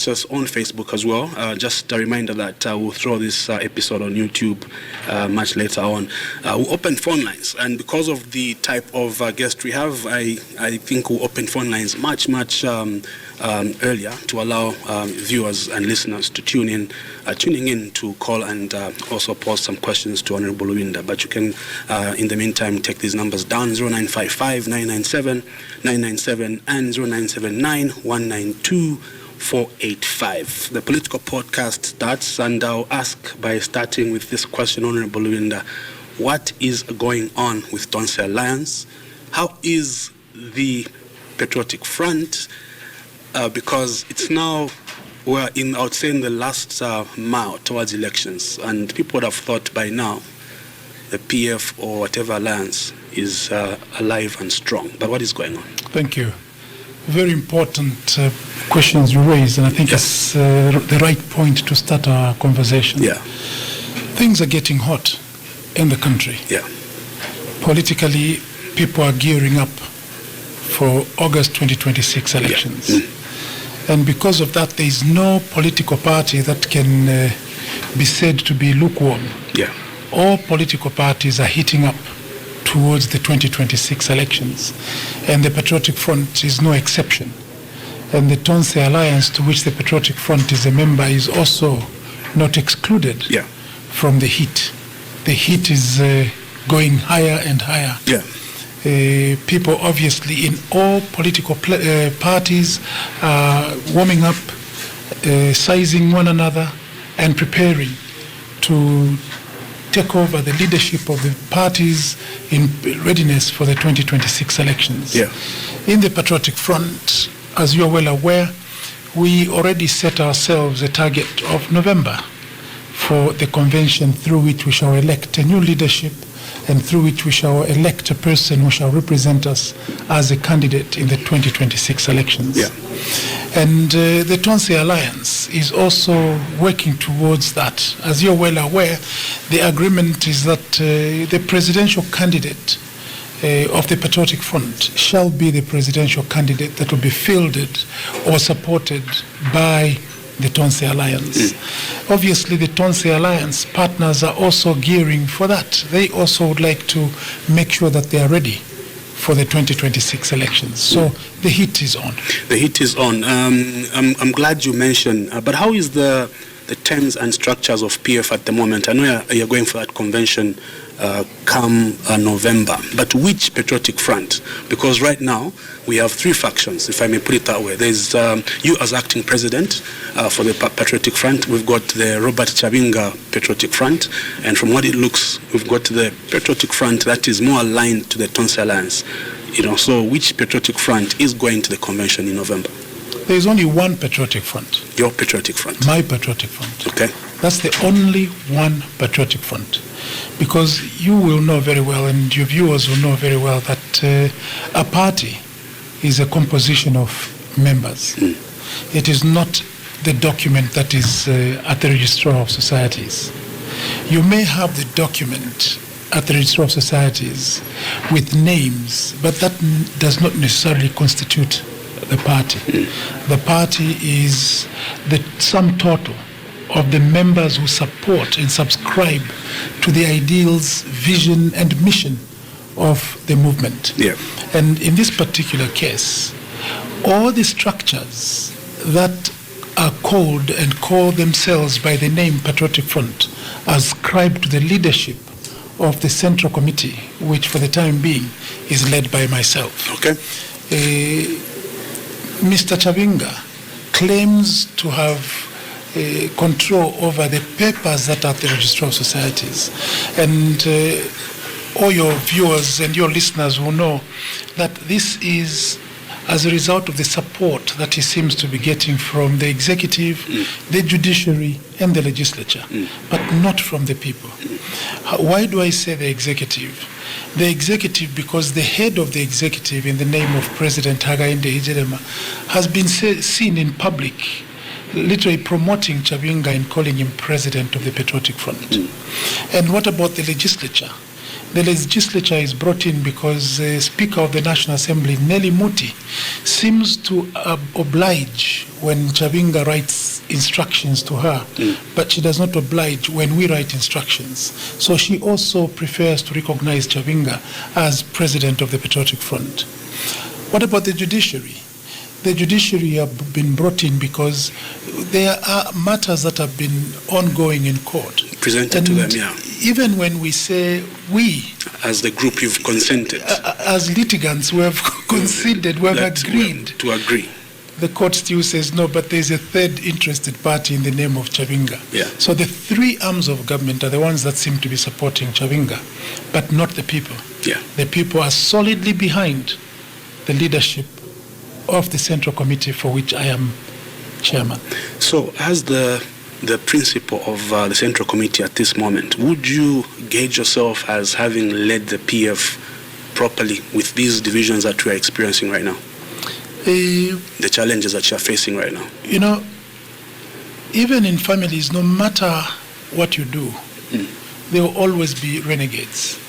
watch us on Facebook as well. Just a reminder that we'll throw this episode on YouTube much later on. We'll open phone lines, and because of the type of guest we have, I think we'll open phone lines much earlier to allow viewers and listeners to tuning in to call and also pose some questions to Honorable Libinda. But you can, in the meantime, take these numbers down: 0955 997 997 and 0979 192 485. The political podcast starts, and I'll ask by starting with this question, Honorable Libinda: what is going on with Tonse Alliance? How is the Patriotic Front? Because it's now, we're in, I would say, in the last mile towards elections, and people would have thought by now the PF or whatever alliance is alive and strong. But what is going on? Thank you. Very important questions you raised, and I think it's the right point to start our conversation. Yeah. Things are getting hot in the country. Yeah. Politically, people are gearing up for August 2026 elections. Yeah. And because of that, there is no political party that can be said to be lukewarm. Yeah. All political parties are heating up towards the 2026 elections, and the Patriotic Front is no exception. And the Tonse Alliance, to which the Patriotic Front is a member, is also not excluded from the heat. The heat is going higher and higher. Yeah. People obviously in all political parties are warming up, sizing one another, and preparing to take over the leadership of the parties in readiness for the 2026 elections. Yeah. In the Patriotic Front, as you are well aware, we already set ourselves a target of November for the convention through which we shall elect a new leadership and through which we shall elect a person who shall represent us as a candidate in the 2026 elections. Yeah. And the Tonse Alliance is also working towards that. As you're well aware, the agreement is that the presidential candidate of the Patriotic Front shall be the presidential candidate that will be fielded or supported by the Tonse Alliance. Obviously, the Tonse Alliance partners are also gearing for that. They also would like to make sure that they are ready for the 2026 elections. So the heat is on. The heat is on. I'm glad you mentioned, but how is the terms and structures of PF at the moment? I know you're going for that convention come November, but which Patriotic Front? Because right now we have three factions, if I may put it that way. There's you as acting president for the Patriotic Front. We've got the Robert Chabinga Patriotic Front, and from what it looks, we've got the Patriotic Front that is more aligned to the Tonse Alliance. So which Patriotic Front is going to the convention in November? There is only one Patriotic Front. Your Patriotic Front? My Patriotic Front. Okay. That's the only one Patriotic Front. Because you will know very well, and your viewers will know very well, that a party is a composition of members. It is not the document that is at the Registrar of Societies. You may have the document at the Registrar of Societies with names, but that does not necessarily constitute the party. The party is the sum total of the members who support and subscribe to the ideals, vision, and mission of the movement. Yeah. And in this particular case, all the structures that are called and call themselves by the name Patriotic Front ascribe to the leadership of the Central Committee, which for the time being is led by myself. Okay. Mr. Chabinga claims to have control over the papers that are at the Registrar of Societies. And all your viewers and your listeners will know that this is as a result of the support that he seems to be getting from the executive, the judiciary, and the legislature, but not from the people. Why do I say the executive? The executive, because the head of the executive, in the name of President Hakainde Hichilema, has been seen in public literally promoting Chabinga and calling him president of the Patriotic Front. And what about the legislature? The legislature is brought in because the Speaker of the National Assembly, Nelly Muti, seems to oblige when Chavinga writes instructions to her, but she does not oblige when we write instructions. So she also prefers to recognize Chavinga as President of the Patriotic Front. What about the judiciary? The judiciary have been brought in because there are matters that have been ongoing in court. Presented to them, yeah. Even when we say we, as the group, you've consented. As litigants, we have conceded, we have agreed. To agree. The court still says no, but there's a third interested party in the name of Chavinga. Yeah. So the three arms of government are the ones that seem to be supporting Chavinga, but not the people. Yeah. The people are solidly behind the leadership of the Central Committee, for which I am chairman. So as the principal of the Central Committee at this moment, would you gauge yourself as having led the PF properly with these divisions that we are experiencing right now? The challenges that you are facing right now? You know, even in families, no matter what you do, there will always be renegades.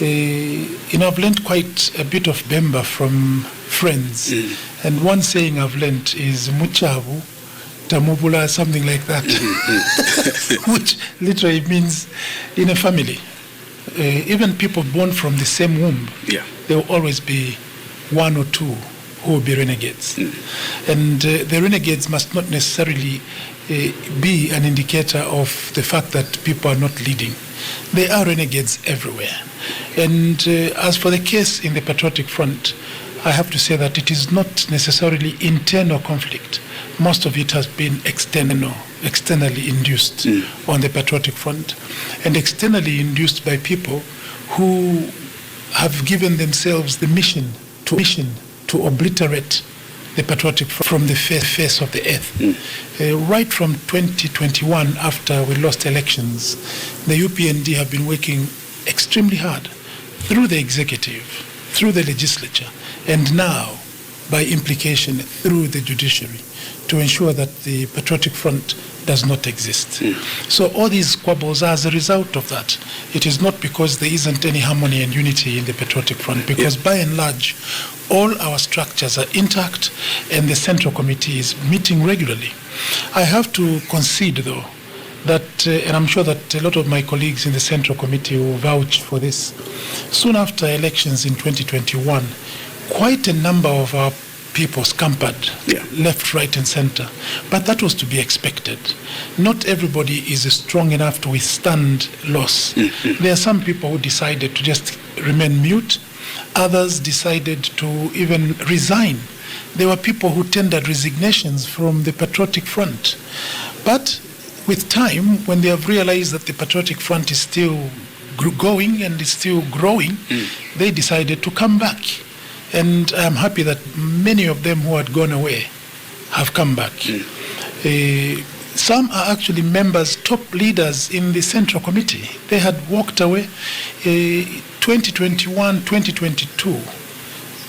I've learned quite a bit of Bemba from friends. And one saying I've learned is Muchavu, Tamubula, something like that, which literally means in a family, even people born from the same womb, there will always be one or two who will be renegades. And the renegades must not necessarily be an indicator of the fact that people are not leading. There are renegades everywhere. And as for the case in the Patriotic Front, I have to say that it is not necessarily internal conflict. Most of it has been externally induced on the Patriotic Front, and externally induced by people who have given themselves the mission to obliterate the Patriotic Front from the face of the earth. Right from 2021, after we lost elections, the UPND have been working extremely hard through the executive, through the legislature, and now, by implication, through the judiciary, to ensure that the Patriotic Front does not exist. So all these squabbles are as a result of that. It is not because there isn't any harmony and unity in the Patriotic Front, because by and large, all our structures are intact and the Central Committee is meeting regularly. I have to concede, though, that, and I'm sure that a lot of my colleagues in the Central Committee will vouch for this, soon after elections in 2021, quite a number of our people scampered left, right, and center. But that was to be expected. Not everybody is strong enough to withstand loss. There are some people who decided to just remain mute. Others decided to even resign. There were people who tendered resignations from the Patriotic Front. But with time, when they have realized that the Patriotic Front is still going and is still growing, they decided to come back. And I'm happy that many of them who had gone away have come back. Some are actually members, top leaders in the Central Committee. They had walked away 2021, 2022.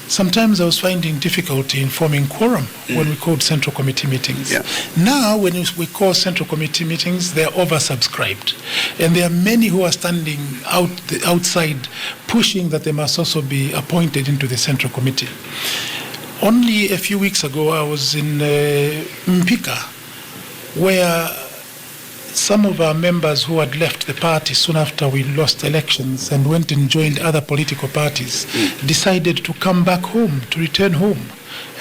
Sometimes I was finding difficulty in forming quorum when we called Central Committee meetings. Now, when we call Central Committee meetings, they are oversubscribed. And there are many who are standing outside pushing that they must also be appointed into the Central Committee. Only a few weeks ago, I was in Mpika, where some of our members who had left the party soon after we lost elections and went and joined other political parties decided to come back home, to return home.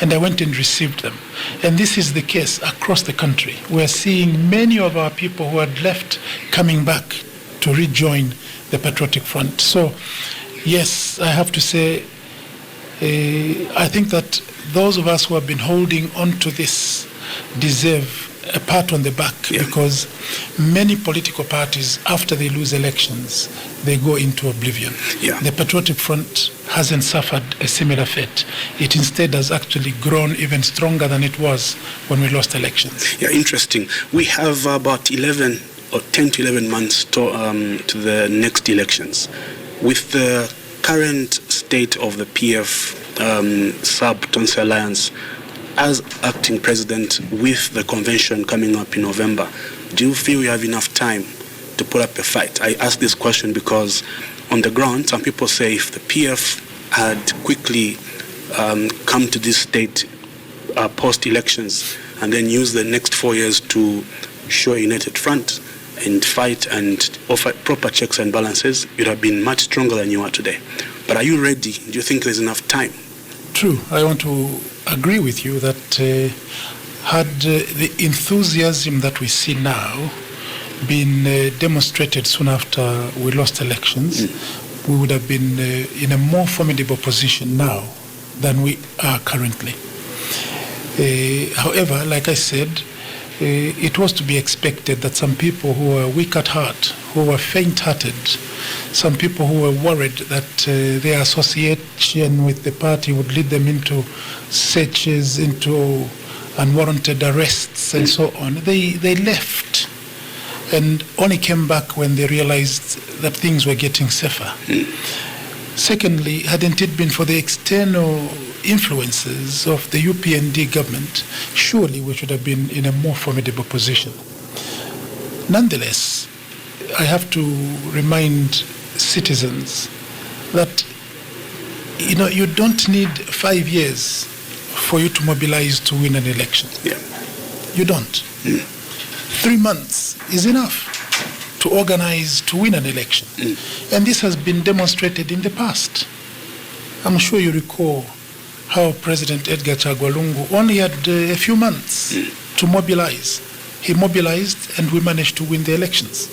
And I went and received them. And this is the case across the country. We're seeing many of our people who had left coming back to rejoin the Patriotic Front. So, yes, I have to say, I think that those of us who have been holding on to this deserve a pat on the back, because many political parties, after they lose elections, they go into oblivion. The Patriotic Front hasn't suffered a similar fate. It instead has actually grown even stronger than it was when we lost elections. Interesting. We have about 11 or 10 to 11 months to the next elections. With the current state of the PF Sub-Tonsi Alliance, as acting president with the convention coming up in November, do you feel you have enough time to put up a fight? I ask this question because on the ground, some people say if the PF had quickly come to this state post-elections and then use the next 4 years to show a united front and fight and offer proper checks and balances, you'd have been much stronger than you are today. But are you ready? Do you think there's enough time? True. I want to agree with you that had the enthusiasm that we see now been demonstrated soon after we lost elections, we would have been in a more formidable position now than we are currently. However, like I said, it was to be expected that some people who were weak at heart, who were faint-hearted, some people who were worried that their association with the party would lead them into searches, into unwarranted arrests, and so on, they left and only came back when they realized that things were getting safer. Secondly, hadn't it been for the external influences of the UPND government, surely we should have been in a more formidable position. Nonetheless, I have to remind citizens that you don't need 5 years for you to mobilize to win an election. Yeah. You don't. 3 months is enough to organize to win an election. And this has been demonstrated in the past. I'm sure you recall how President Edgar Chagwa Lungu only had a few months to mobilize. He mobilized and we managed to win the elections.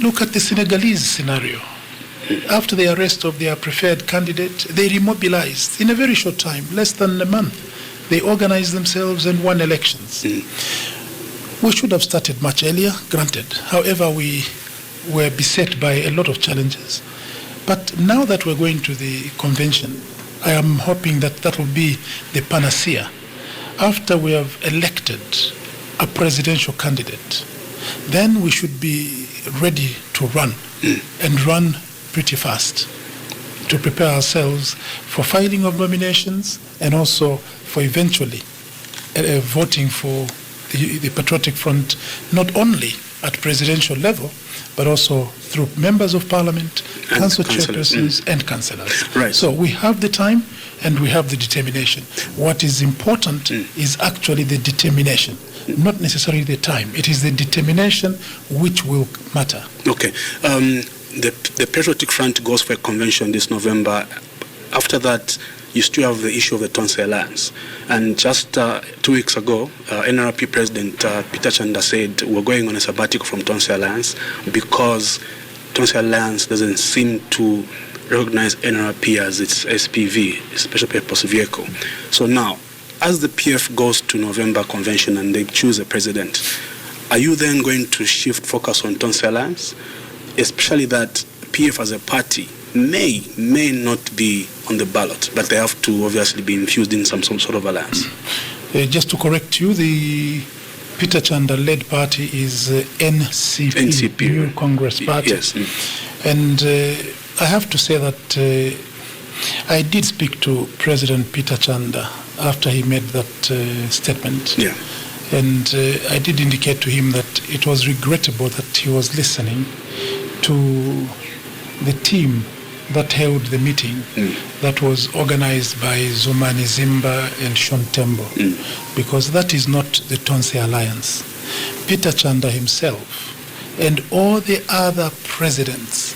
Look at the Senegalese scenario. After the arrest of their preferred candidate, they remobilized in a very short time, less than a month. They organized themselves and won elections. We should have started much earlier, granted. However, we were beset by a lot of challenges. But now that we're going to the convention, I am hoping that that will be the panacea. After we have elected a presidential candidate, then we should be ready to run, and run pretty fast, to prepare ourselves for filing of nominations and also for eventually voting for the Patriotic Front, not only at presidential level, but also through members of parliament, council chairpersons, and councillors. Right. So we have the time and we have the determination. What is important is actually the determination, not necessarily the time. It is the determination which will matter. Okay. The Patriotic Front goes for a convention this November. After that, you still have the issue of the Tonse Alliance. And just 2 weeks ago, NRP President Peter Chanda said we're going on a sabbatical from Tonse Alliance because Tonse Alliance doesn't seem to recognize NRP as its SPV, Special Purpose Vehicle. So now, as the PF goes to November convention and they choose a president, are you then going to shift focus on Tonse Alliance? Especially that PF as a party may not be on the ballot, but they have to obviously be infused in some sort of alliance. Just to correct you, the Peter Chanda-led party is NCP, New Congress Party. Yes. And I have to say that I did speak to President Peter Chanda after he made that statement. Yeah. And I did indicate to him that it was regrettable that he was listening to the team that held the meeting that was organized by Zumani Zimba and Sean Tembo, because that is not the Tonse Alliance. Peter Chanda himself and all the other presidents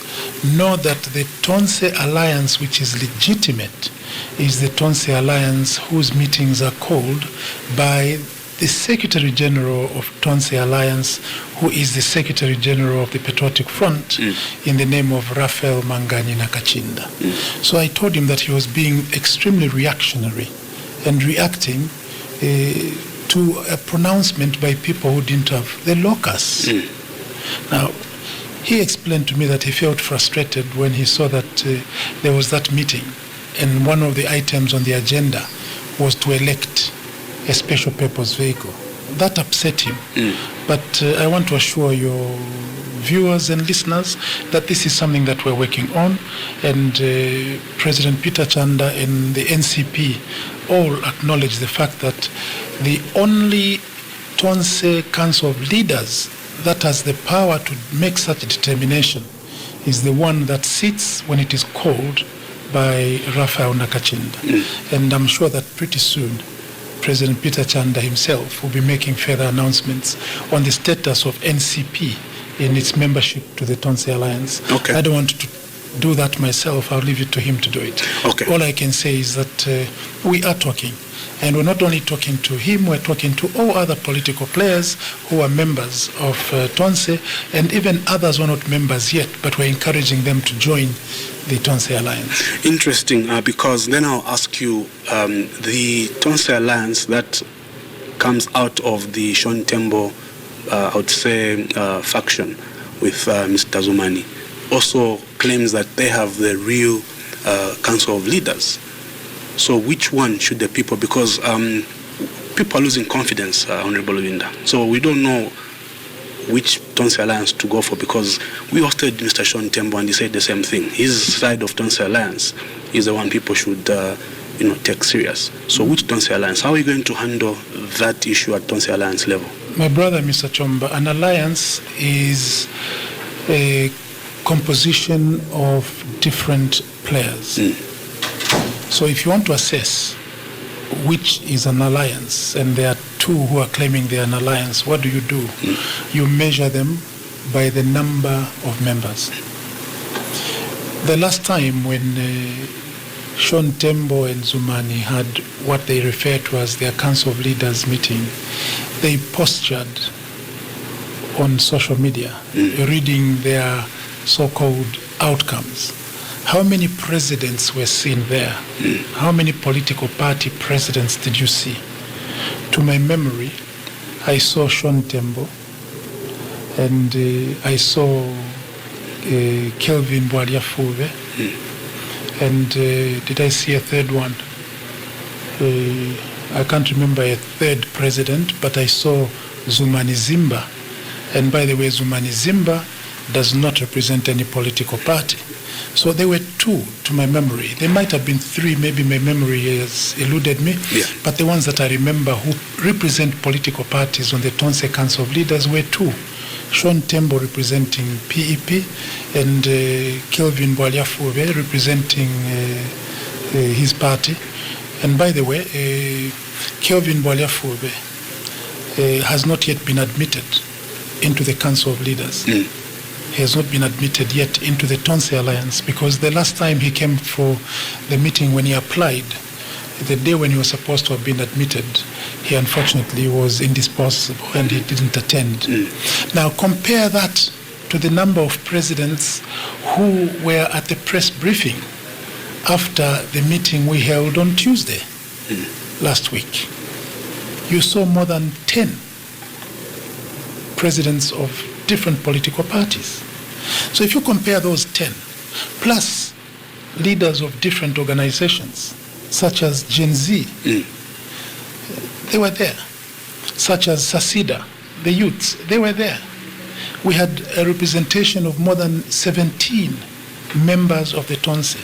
know that the Tonse Alliance, which is legitimate, is the Tonse Alliance whose meetings are called by the Secretary General of Tonse Alliance, who is the Secretary General of the Patriotic Front, in the name of Raphael Mangani Nakachinda. So I told him that he was being extremely reactionary and reacting to a pronouncement by people who didn't have the locus. Now, he explained to me that he felt frustrated when he saw that there was that meeting, and one of the items on the agenda was to elect a special purpose vehicle. That upset him. But I want to assure your viewers and listeners that this is something that we're working on, and President Peter Chanda and the NCP all acknowledge the fact that the only Tonse Council of Leaders that has the power to make such a determination is the one that sits when it is called by Raphael Nakachinda. And I'm sure that pretty soon President Peter Chanda himself will be making further announcements on the status of NCP in its membership to the Tonse Alliance. Okay. I don't want to do that myself. I'll leave it to him to do it. Okay. All I can say is that we are talking. And we're not only talking to him, we're talking to all other political players who are members of Tonse, and even others who are not members yet, but we're encouraging them to join the Tonse Alliance. Interesting, because then I'll ask you, the Tonse Alliance that comes out of the Sean Tembo, I would say, faction with Mr. Zumani, also claims that they have the real Council of Leaders. So which one should the people, because people are losing confidence, Honorable Libinda. So we don't know which Tonse Alliance to go for, because we hosted Mr. Sean Tembo and he said the same thing. His side of Tonse Alliance is the one people should take serious. So which Tonse Alliance? How are you going to handle that issue at Tonse Alliance level? My brother, Mr. Chomba, an alliance is a composition of different players. So if you want to assess which is an alliance, and there are two who are claiming they're an alliance, what do? You measure them by the number of members. The last time when Sean Tembo and Zumani had what they refer to as their Council of Leaders meeting, they postured on social media, reading their so-called outcomes. How many presidents were seen there? How many political party presidents did you see? To my memory, I saw Sean Tembo, and I saw Kelvin Bwaliafuve, and did I see a third one? I can't remember a third president, but I saw Zumani Zimba. And by the way, Zumani Zimba does not represent any political party. So there were two, to my memory. There might have been three, maybe my memory has eluded me. Yeah. But the ones that I remember who represent political parties on the Tonse Council of Leaders were two. Sean Tembo representing PEP, and Kelvin Bwaliafuve representing his party. And by the way, Kelvin Bwaliafuve has not yet been admitted into the Council of Leaders. He has not been admitted yet into the Tonse Alliance, because the last time he came for the meeting when he applied, the day when he was supposed to have been admitted, he unfortunately was indisposable and he didn't attend. Now compare that to the number of presidents who were at the press briefing after the meeting we held on Tuesday last week. You saw more than 10 presidents of different political parties. So if you compare those 10, plus leaders of different organizations, such as Gen Z, they were there. Such as Sasida, the youths, they were there. We had a representation of more than 17 members of the Tonse.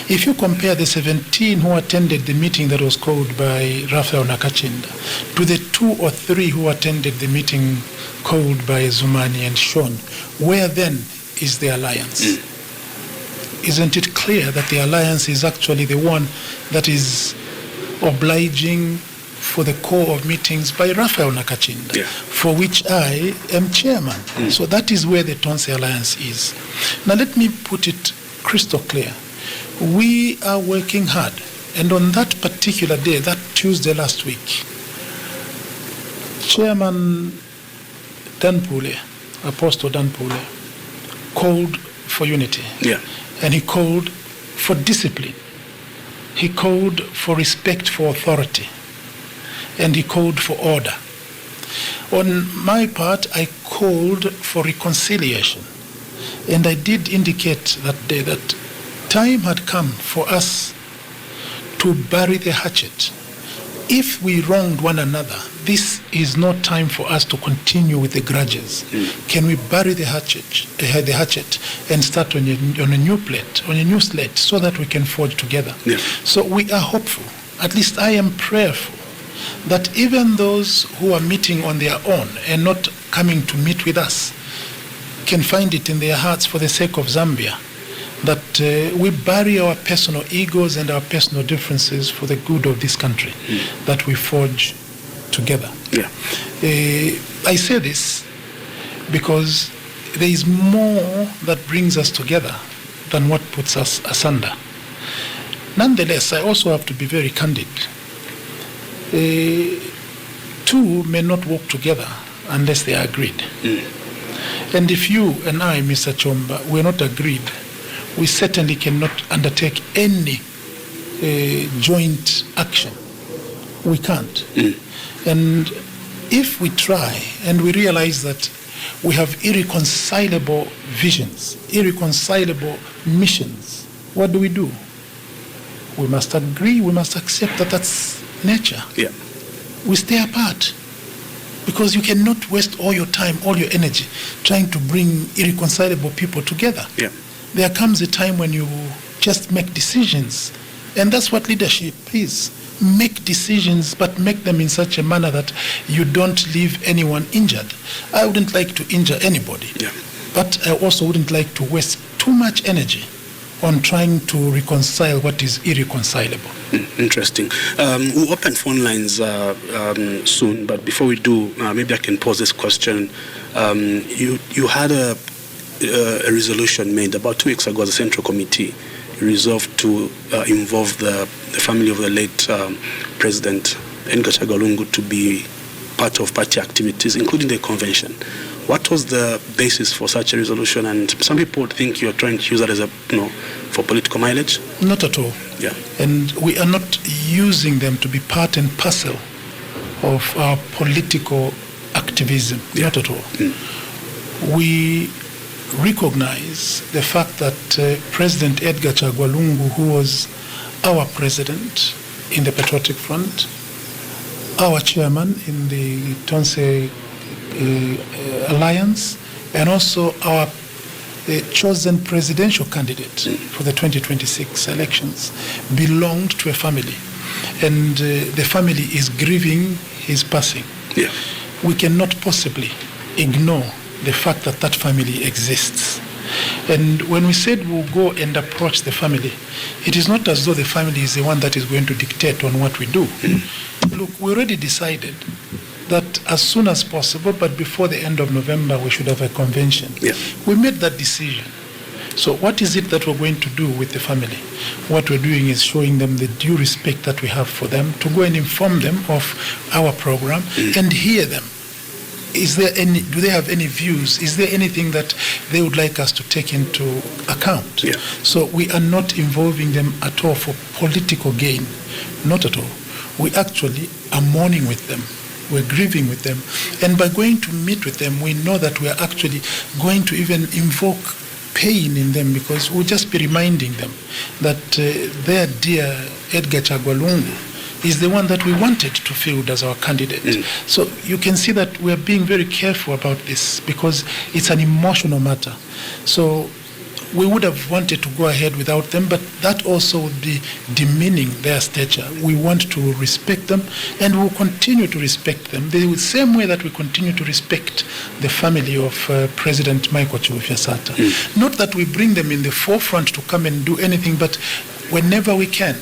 If you compare the 17 who attended the meeting that was called by Raphael Nakachinda to the 2 or 3 who attended the meeting called by Zumani and Sean, where then is the alliance? Isn't it clear that the alliance is actually the one that is obliging for the core of meetings by Raphael Nakachinda, for which I am chairman? So that is where the Tonse Alliance is. Now let me put it crystal clear. We are working hard, and on that particular day, that Tuesday last week, Chairman Danpule, Apostle Danpule, called for unity. And he called for discipline. He called for respect for authority. And he called for order. On my part, I called for reconciliation. And I did indicate that day that time had come for us to bury the hatchet. If we wronged one another, this is not time for us to continue with the grudges. Can we bury the hatchet and start on a new plate, on a new slate, so that we can forge together? So we are hopeful, at least I am prayerful, that even those who are meeting on their own and not coming to meet with us can find it in their hearts for the sake of Zambia, that we bury our personal egos and our personal differences for the good of this country, that we forge together. Yeah. I say this because there is more that brings us together than what puts us asunder. Nonetheless, I also have to be very candid. Two may not work together unless they are agreed. And if you and I, Mr. Chomba, we're not agreed, we certainly cannot undertake any joint action. We can't. And if we try and we realize that we have irreconcilable visions, irreconcilable missions, what do? We must agree, we must accept that that's nature. Yeah. We stay apart. Because you cannot waste all your time, all your energy, trying to bring irreconcilable people together. Yeah. There comes a time when you just make decisions. And that's what leadership is. Make decisions, but make them in such a manner that you don't leave anyone injured. I wouldn't like to injure anybody. Yeah. But I also wouldn't like to waste too much energy on trying to reconcile what is irreconcilable. Interesting. We'll open phone lines soon, but before we do, maybe I can pose this question. You had a resolution made about 2 weeks ago as a Central Committee. You resolved to involve the family of the late President Ngosa Galungu to be part of party activities, including the convention. What was the basis for such a resolution? And some people think you're trying to use that as for political mileage. Not at all. Yeah. And we are not using them to be part and parcel of our political activism. Yeah. Not at all. We recognize the fact that President Edgar Chagwa Lungu, who was our president in the Patriotic Front, our chairman in the Tonse Alliance, and also our chosen presidential candidate for the 2026 elections, belonged to a family. And the family is grieving his passing. Yeah. We cannot possibly ignore the fact that that family exists. And when we said we'll go and approach the family, it is not as though the family is the one that is going to dictate on what we do. Look, we already decided that as soon as possible, but before the end of November, we should have a convention. Yeah. We made that decision. So what is it that we're going to do with the family? What we're doing is showing them the due respect that we have for them, to go and inform them of our program and hear them. Do they have any views? Is there anything that they would like us to take into account? Yeah. So we are not involving them at all for political gain. Not at all. We actually are mourning with them. We're grieving with them. And by going to meet with them, we know that we are actually going to even invoke pain in them, because we'll just be reminding them that their dear Edgar Chagwa Lungu is the one that we wanted to field as our candidate. So you can see that we are being very careful about this, because it's an emotional matter. So we would have wanted to go ahead without them, but that also would be demeaning their stature. We want to respect them, and we'll continue to respect them the same way that we continue to respect the family of President Michael Chilufya-Sata. Not that we bring them in the forefront to come and do anything, but whenever we can,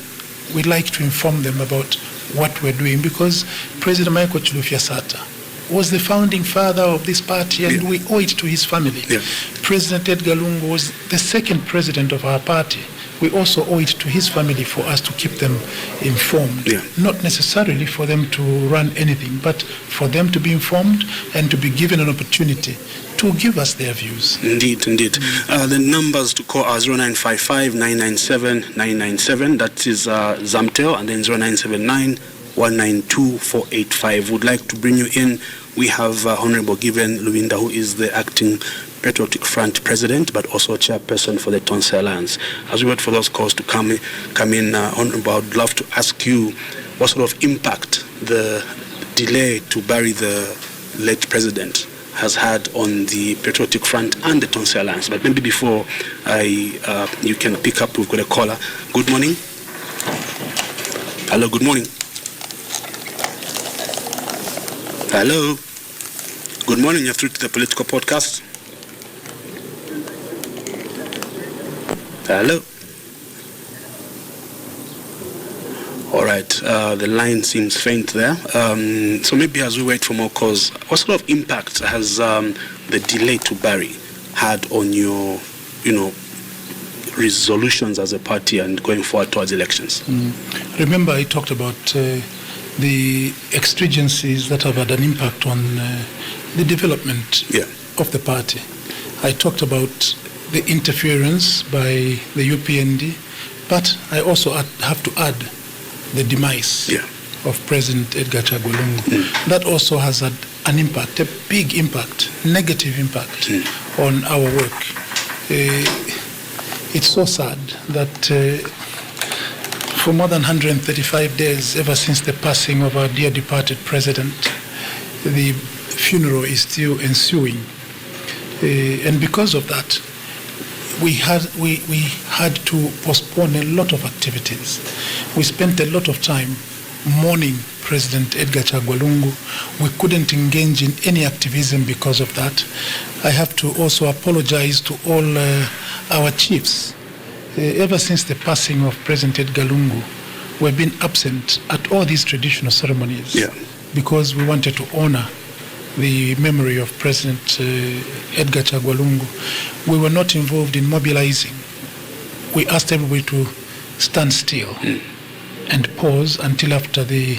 we like to inform them about what we're doing, because President Michael Chilufya-Sata was the founding father of this party, and we owe it to his family. Yeah. President Edgar Lungu was the second president of our party. We also owe it to his family for us to keep them informed. Yeah. Not necessarily for them to run anything, but for them to be informed and to be given an opportunity to give us their views. Indeed. The numbers to call are 0955 997 997. That is Zamtel, and then 0979 192 485. Would like to bring you in. We have Honorable Given Libinda, who is the acting Patriotic Front president, but also chairperson for the Tonse Alliance. As we wait for those calls to come in, Honorable, I'd love to ask you what sort of impact the delay to bury the late president has had on the Patriotic Front and the Tonse Alliance. But maybe before you can pick up, we've got a caller. Good morning. Hello, good morning. Hello. Good morning, you're through to the Political Podcast. Hello. All right, the line seems faint there. So maybe as we wait for more calls, what sort of impact has the delay to Barry had on your, resolutions as a party and going forward towards elections? Remember, I talked about the exigencies that have had an impact on the development of the party. I talked about the interference by the UPND, but I also have to add the demise of President Edgar Chagwa. That also has had an impact, a big impact, negative impact on our work. It's so sad that for more than 135 days, ever since the passing of our dear departed president, the funeral is still ensuing. And because of that, we had to postpone a lot of activities. We spent a lot of time mourning President Edgar Chagwa. We couldn't engage in any activism because of that. I have to also apologize to all our chiefs. Ever since the passing of President Edgar Lungu, we've been absent at all these traditional ceremonies because we wanted to honor the memory of President Edgar Chagwa. We were not involved in mobilizing. We asked everybody to stand still and pause until after the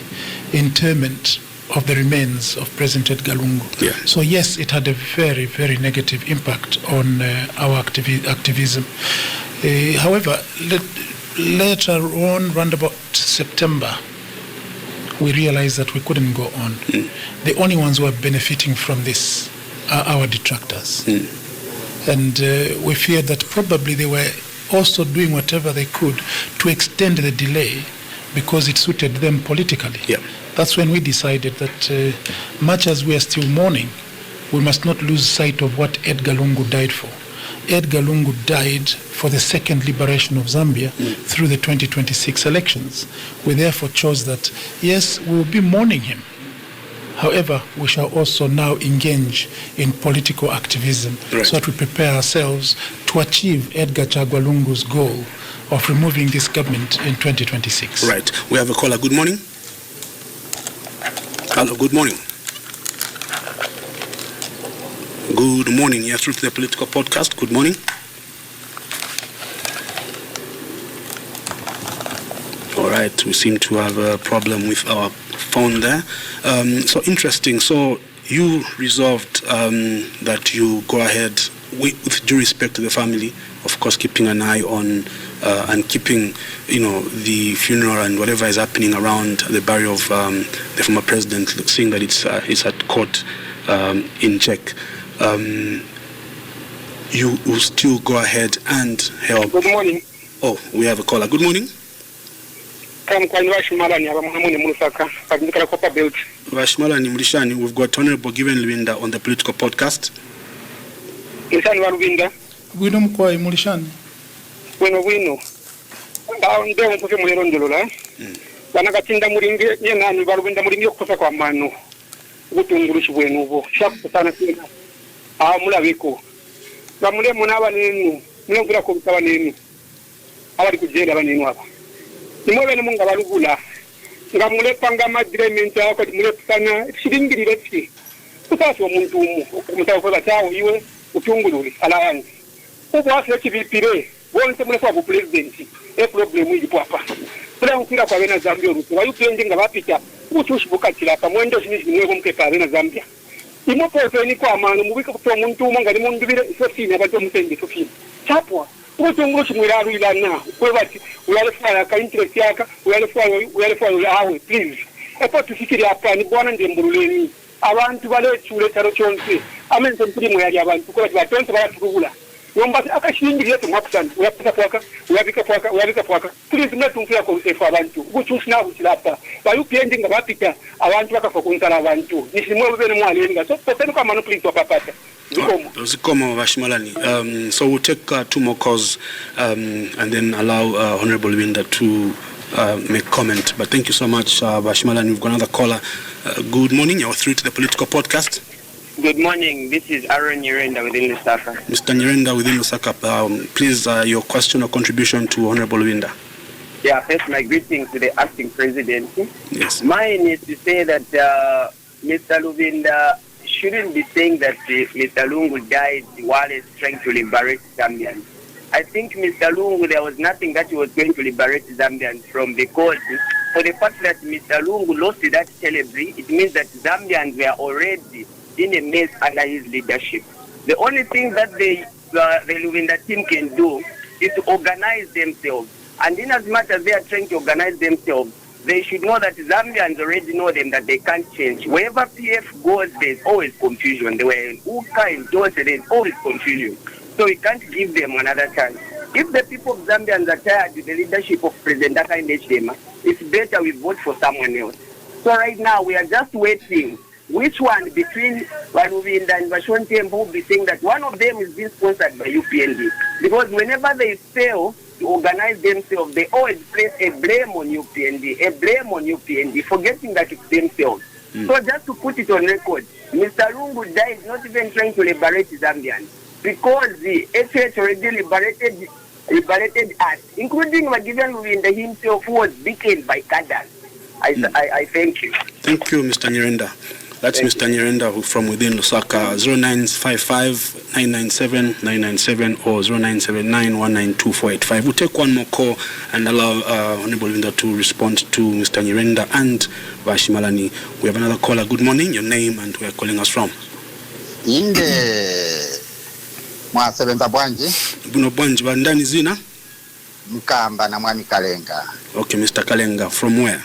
interment of the remains of President Edgar Lungu. So yes, it had a very, very negative impact on our activism. However, later on, around about September, we realized that we couldn't go on. The only ones who are benefiting from this are our detractors. And we feared that probably they were also doing whatever they could to extend the delay because it suited them politically. That's when we decided that much as we are still mourning, we must not lose sight of what Edgar Lungu died for. Edgar Lungu died for the second liberation of Zambia through the 2026 elections. We therefore chose that, yes, we will be mourning him. However, we shall also now engage in political activism so that we prepare ourselves to achieve Edgar Chagwa Lungu's goal of removing this government in 2026. Right. We have a caller. Good morning. Hello, good morning. Good morning. You're through to the Political Podcast. Good morning. All right. We seem to have a problem with our phone there. So interesting. So you resolved that you go ahead with due respect to the family, of course, keeping an eye on and keeping, the funeral and whatever is happening around the burial of the former president, seeing that it's at court in check. You will still go ahead and help. Good morning. Oh, we have a caller. Good morning. Vashmalani Mlishani, we've got Honorable Given Libinda on the Political Podcast. Wino mkwai Mulishani. Wino. Ndio mkufe mulirondolola. Banagatinda muringi yenani balubinda muringi okukosa kwa mano. Ubutungulushi bwenu ubo. Shakusana sina. Mulabiko. Bamule munaba nenu. Mulongera ko bitaba nenu. Abali kujenda banenu aba. Nimwe ne munga balugula. Ngamule panga madrement yako mule sana shilingirire tsi. Kutaso omuntu umu kumutakoza tawo iwe utungululi alayanzi. Ubo asile kibipire. Wonse mule kwa president. Problem ilipo hapa. Bila ukira kwa bena Zambia urutu. Wayupendi nga bapita. Utushi bukatira pa mwendo shinizi mwe mkepa bena Zambia. Imopo ni kwa amano mubika kutoa muntu umanga ni mundu bire sofina bato mutende sofina. Chapwa. Utungulushi mwiraru ilana. Kwe bati uyalefaya ka interest yaka uyalefaya awe please. Epo tufikiri hapa ni bwana ndembululeni. Abantu bale chule taro chonse. Amenze mpuri mwali abantu kwa batonse baratukugula. Yombasi akashingiriye tumakusana uyapika pwaka please mnatumfira ko usefa abantu guchushina buchilapa bayupendi nga bapita abantu bakafa kuntala abantu nishimwe bene mwalenga so poteni kwa manu please wapapata Zikomo Vashmalani. So we'll take two more calls and then allow Honorable Libinda to make comment. But thank you so much, Vashmalani. We've got another caller. Good morning. You're through to the Political Podcast. Good morning. This is Aaron Nyirenda within Lusaka. Mr. Nyirenda within Lusaka, please, your question or contribution to Honorable Libinda. Yeah, first my greetings to the acting president. Yes. Mine is to say that Mr. Libinda shouldn't be saying that Mr. Lungu died while he's trying to liberate Zambians. I think Mr. Lungu, there was nothing that he was going to liberate Zambians from, because for the fact that Mr. Lungu lost that celebrity, it means that Zambians were already in a mess under his leadership. The only thing that the Libinda team can do is to organize themselves. And in as much as they are trying to organize themselves, they should know that Zambians already know them, that they can't change. Wherever PF goes, there's always confusion. They were in Uka, in Dose, there's always confusion. So we can't give them another chance. If the people of Zambians are tired with the leadership of President Daka and HDM, it's better we vote for someone else. So right now, we are just waiting. Which one between Libinda and Vashon Tembo will be saying that one of them is being sponsored by UPND? Because whenever they fail to organize themselves, they always place a blame on UPND, forgetting that it's themselves. So just to put it on record, Mr. Lungu died not even trying to liberate Zambians, because the FH already liberated us, including Magivan Libinda himself, who was beaten by cadres. I thank you. Thank you, Mr. Nyirenda. That's Mr. Nyirenda from within Lusaka. 0955-997-997 or 0979-192-485. We'll take one more call and allow Honorable Libinda to respond to Mr. Nyirenda and Vashimalani. We have another caller. Good morning. Your name and where you're calling us from. Inde mwasebenza bwanji. Buno bwanji bandani zina? Mkamba na mwami Kalenga. Okay, Mr. Kalenga. From where?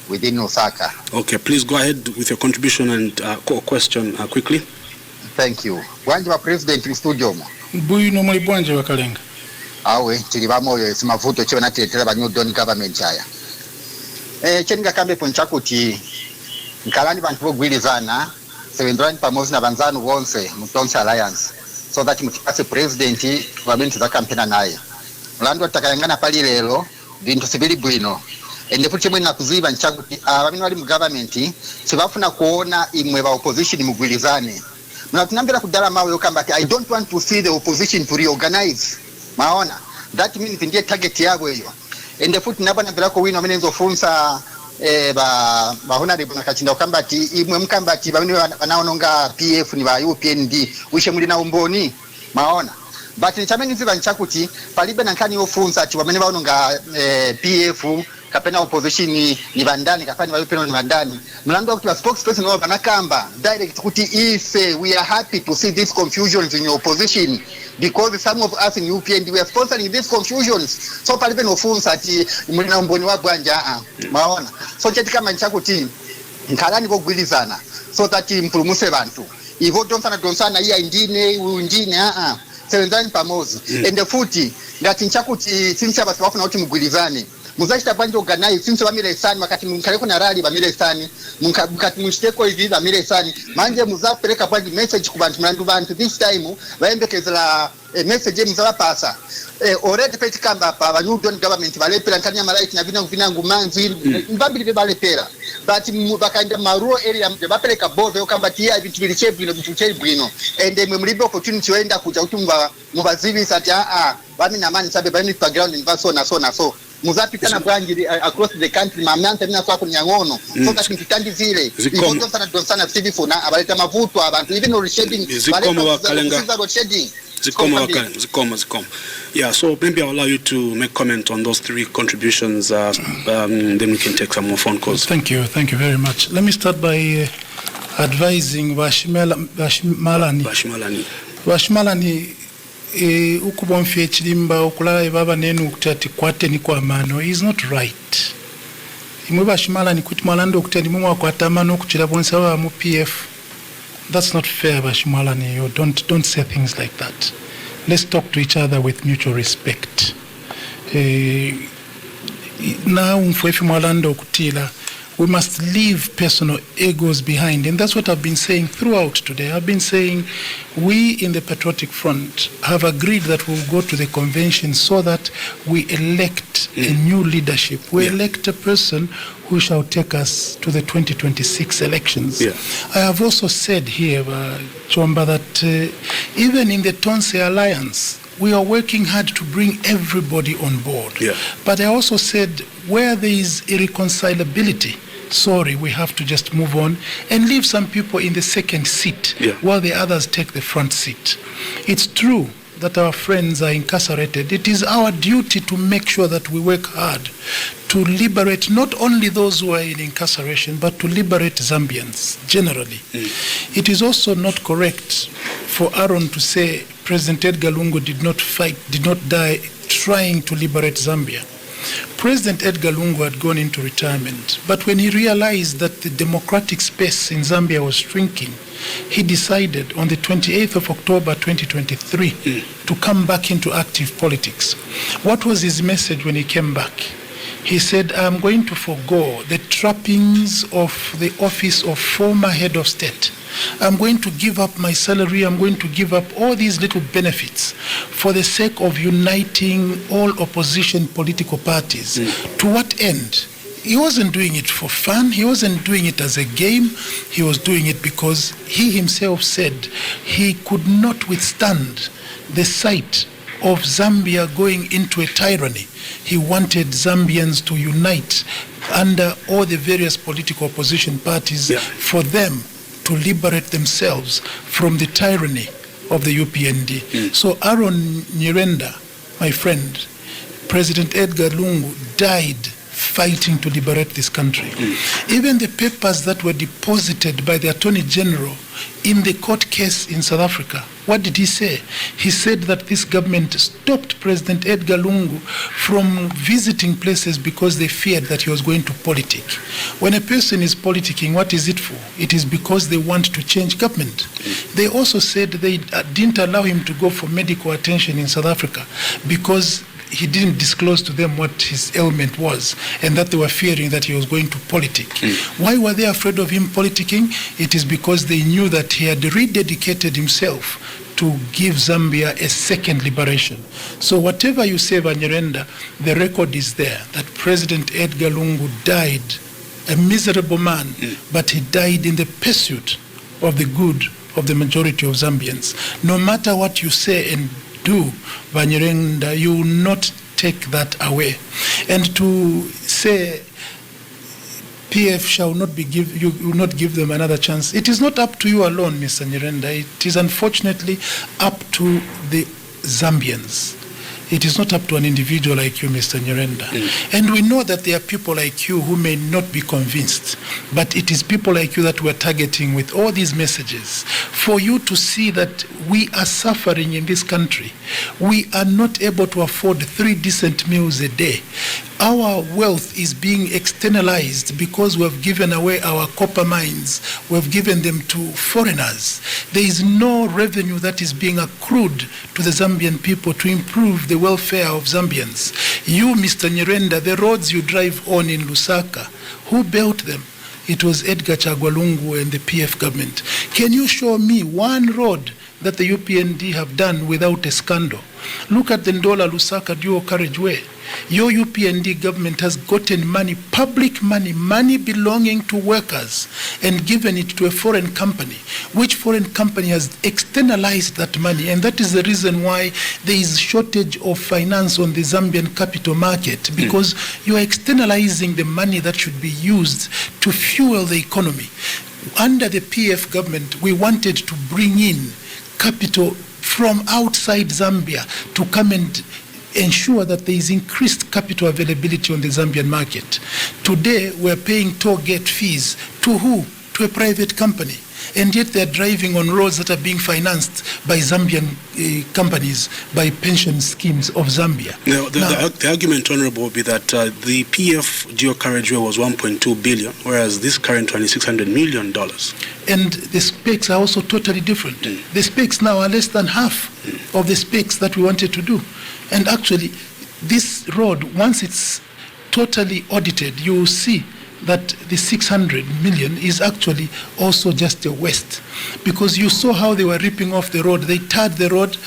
Within Osaka. Okay, please go ahead with your contribution and question quickly. Thank you. Bwanji wa president in studio mo. Buyu no muli bwanji wa Kalenga. Awe chili bamoyo simavuto chiwe natiletera ba new don government haya. Chenga kambe ponchakuti nkalani bantu bogwirizana sevendrani pamozi na banzanu bonse mutonsa alliance, so that mutipase president wabintu za kampena naye. Mulando atakayangana pali lelo bintu sibili bwino. Ende futi mwe nakuziba nchakuti abamini wali mu government sibafuna kuona imwe ba opposition mugwirizane. Munatunambira kudala mawe yokamba I don't want to see the opposition to reorganize. Maona that means ndiye target yabo hiyo. Ende futi nabana bila ko wino amenenzo funsa ba honorable nakachinda ukambati imwe mkambati bamini wanaononga PF ni ba UPND wishe muli na umboni. Maona but nichameni ziba nchakuti palibe nankani yofunsa ati bamini baononga PF kapena opposition ni bandani kapani bayupeno ni bandani. Mlando wa spokesperson wa banakamba direct kuti ife we are happy to see these confusions in your opposition, because some of us in UPND we are sponsoring these confusions. So palibe no funsa ati mulina umboni wa bwanja maona. So cheti kama nchakuti nkalani bogwilizana so that impulumuse bantu ivo donsana iya indine undine sevenzani pamozi ende futi ngati nchakuti sinsi abasi bafuna kuti mugwilizane muzashita banje organize since bamire sani makati munkaleko na rally bamire sani mukati munshiteko hivi bamire sani manje muzapeleka banje message ku bantu mlandu bantu this time baembekezela message muzabapasa already peti kamba pa ba new government balepera nkanya maraiti na vinangu manzi mbambili balepera but bakaenda maruo area bapeleka bove okamba tia ibintu bilichebwino bituchebwino ende mwe mlibe opportunity wenda kuja kutumba mubazivisa ati bami na mani sabe bami background in so muzapitana bwanjiri across the country mamanta mina kwa kunyangono so that mtitandi zile ivoto sana donsana TV funa abaleta mavuto abantu even no shading Zikoma. Yeah, so maybe I'll allow you to make comment on those three contributions, then we can take some more phone calls. Thank you very much. Let me start by advising Vashimalani ukubonfye ekirimba okulala baba nenu okutati kwate ni kwa mano is not right. Imwe Vashimalani kuti mwalando okutandi mumwe akwata amano okukira bonsa ba mu PF. That's not fair, Vashimalani. You don't say things like that. Let's talk to each other with mutual respect. Na umfwefi mwalando okutila We must leave personal egos behind. And that's what I've been saying throughout today. I've been saying we in the Patriotic Front have agreed that we'll go to the convention so that we elect a new leadership. We elect a person who shall take us to the 2026 elections. I have also said here, Chomba, that even in the Tonse Alliance, we are working hard to bring everybody on board. But I also said where there is irreconcilability, sorry, we have to just move on and leave some people in the second seat while the others take the front seat. It's true that our friends are incarcerated. It is our duty to make sure that we work hard to liberate not only those who are in incarceration, but to liberate Zambians generally. It is also not correct for Aaron to say President Edgar Lungu did not die trying to liberate Zambia. President Edgar Lungu had gone into retirement, but when he realized that the democratic space in Zambia was shrinking, he decided on the 28th of October 2023 to come back into active politics. What was his message when he came back? He said, I'm going to forego the trappings of the office of former head of state. I'm going to give up my salary. I'm going to give up all these little benefits for the sake of uniting all opposition political parties. To what end? He wasn't doing it for fun. He wasn't doing it as a game. He was doing it because he himself said he could not withstand the sight of Zambia going into a tyranny. He wanted Zambians to unite under all the various political opposition parties for them to liberate themselves from the tyranny of the UPND. So Aaron Nyirenda, my friend, President Edgar Lungu died fighting to liberate this country. Even the papers that were deposited by the Attorney General in the court case in South Africa, what did he say? He said that this government stopped President Edgar Lungu from visiting places because they feared that he was going to politic. When a person is politicking, what is it for? It is because they want to change government. They also said they didn't allow him to go for medical attention in South Africa because he didn't disclose to them what his ailment was, and that they were fearing that he was going to politic. Why were they afraid of him politicking? It is because they knew that he had rededicated himself to give Zambia a second liberation. So whatever you say, Vanyerenda, the record is there that President Edgar Lungu died a miserable man, but he died in the pursuit of the good of the majority of Zambians. No matter what you say and do, Vanyerenda, you will not take that away. And to say PF shall not be you will not give them another chance. It is not up to you alone, Mr. Nyirenda. It is unfortunately up to the Zambians. It is not up to an individual like you, Mr. Nyirenda. And we know that there are people like you who may not be convinced, but it is people like you that we're targeting with all these messages for you to see that we are suffering in this country. We are not able to afford 3 decent meals a day. Our wealth is being externalized because we have given away our copper mines. We have given them to foreigners. There is no revenue that is being accrued to the Zambian people to improve the welfare of Zambians. You, Mr. Nyirenda, the roads you drive on in Lusaka, who built them? It was Edgar Chagwa Lungu and the PF government. Can you show me one road that the UPND have done without a scandal? Look at the Ndola Lusaka dual carriageway. Your UPND government has gotten money, public money, money belonging to workers, and given it to a foreign company, which foreign company has externalized that money. And that is the reason why there is shortage of finance on the Zambian capital market, because you are externalizing the money that should be used to fuel the economy. Under the PF government, we wanted to bring in capital from outside Zambia to come and ensure that there is increased capital availability on the Zambian market. Today, we're paying toll gate fees to who? To a private company. And yet they're driving on roads that are being financed by Zambian companies, by pension schemes of Zambia. Now, the argument, Honorable, will be that the PF dual carriageway was 1.2 billion, whereas this current one is $600 million. And the specs are also totally different. The specs now are less than half of the specs that we wanted to do. And actually, this road, once it's totally audited, you will see that the 600 million is actually also just a waste, because you saw how they were ripping off the road. They tarred the road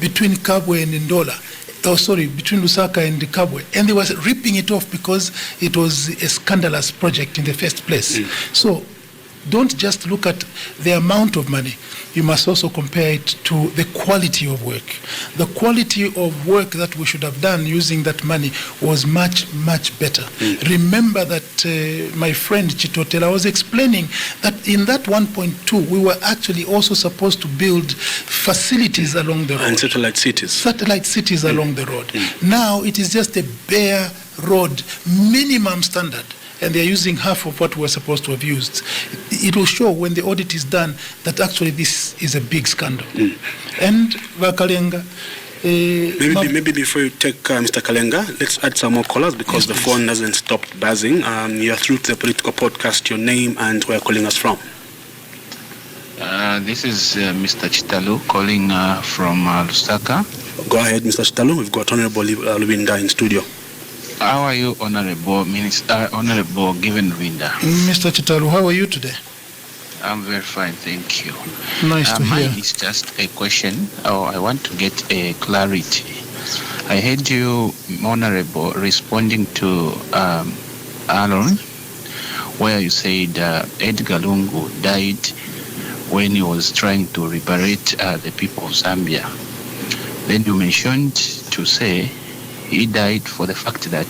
between Kabwe and Ndola. Between Lusaka and Kabwe, and they were ripping it off because it was a scandalous project in the first place. So don't just look at the amount of money. You must also compare it to the quality of work. The quality of work that we should have done using that money was much, much better. Remember that my friend Chitotela was explaining that in that 1.2, we were actually also supposed to build facilities along the road. And satellite cities. Satellite cities along the road. Now it is just a bare road, minimum standard. And they're using half of what we're supposed to have used. It will show when the audit is done that actually this is a big scandal. And Vakalenga, maybe before you take Mr. Kalenga, let's add some more callers because the phone hasn't stopped buzzing. You're through to the Political Podcast, your name and where you're calling us from. This is Mr. Chitalu calling from Lusaka. Go ahead, Mr. Chitalu. We've got Honorable Libinda in studio. How are you, Honorable Minister, Honorable Given Libinda? Mr. Chitalu, how are you today? I'm very fine, thank you. Nice to hear. Mine is just a question. I want to get a clarity. I heard you, Honorable, responding to Aaron, where you said Edgar Lungu died when he was trying to liberate the people of Zambia. Then you mentioned to say he died for the fact that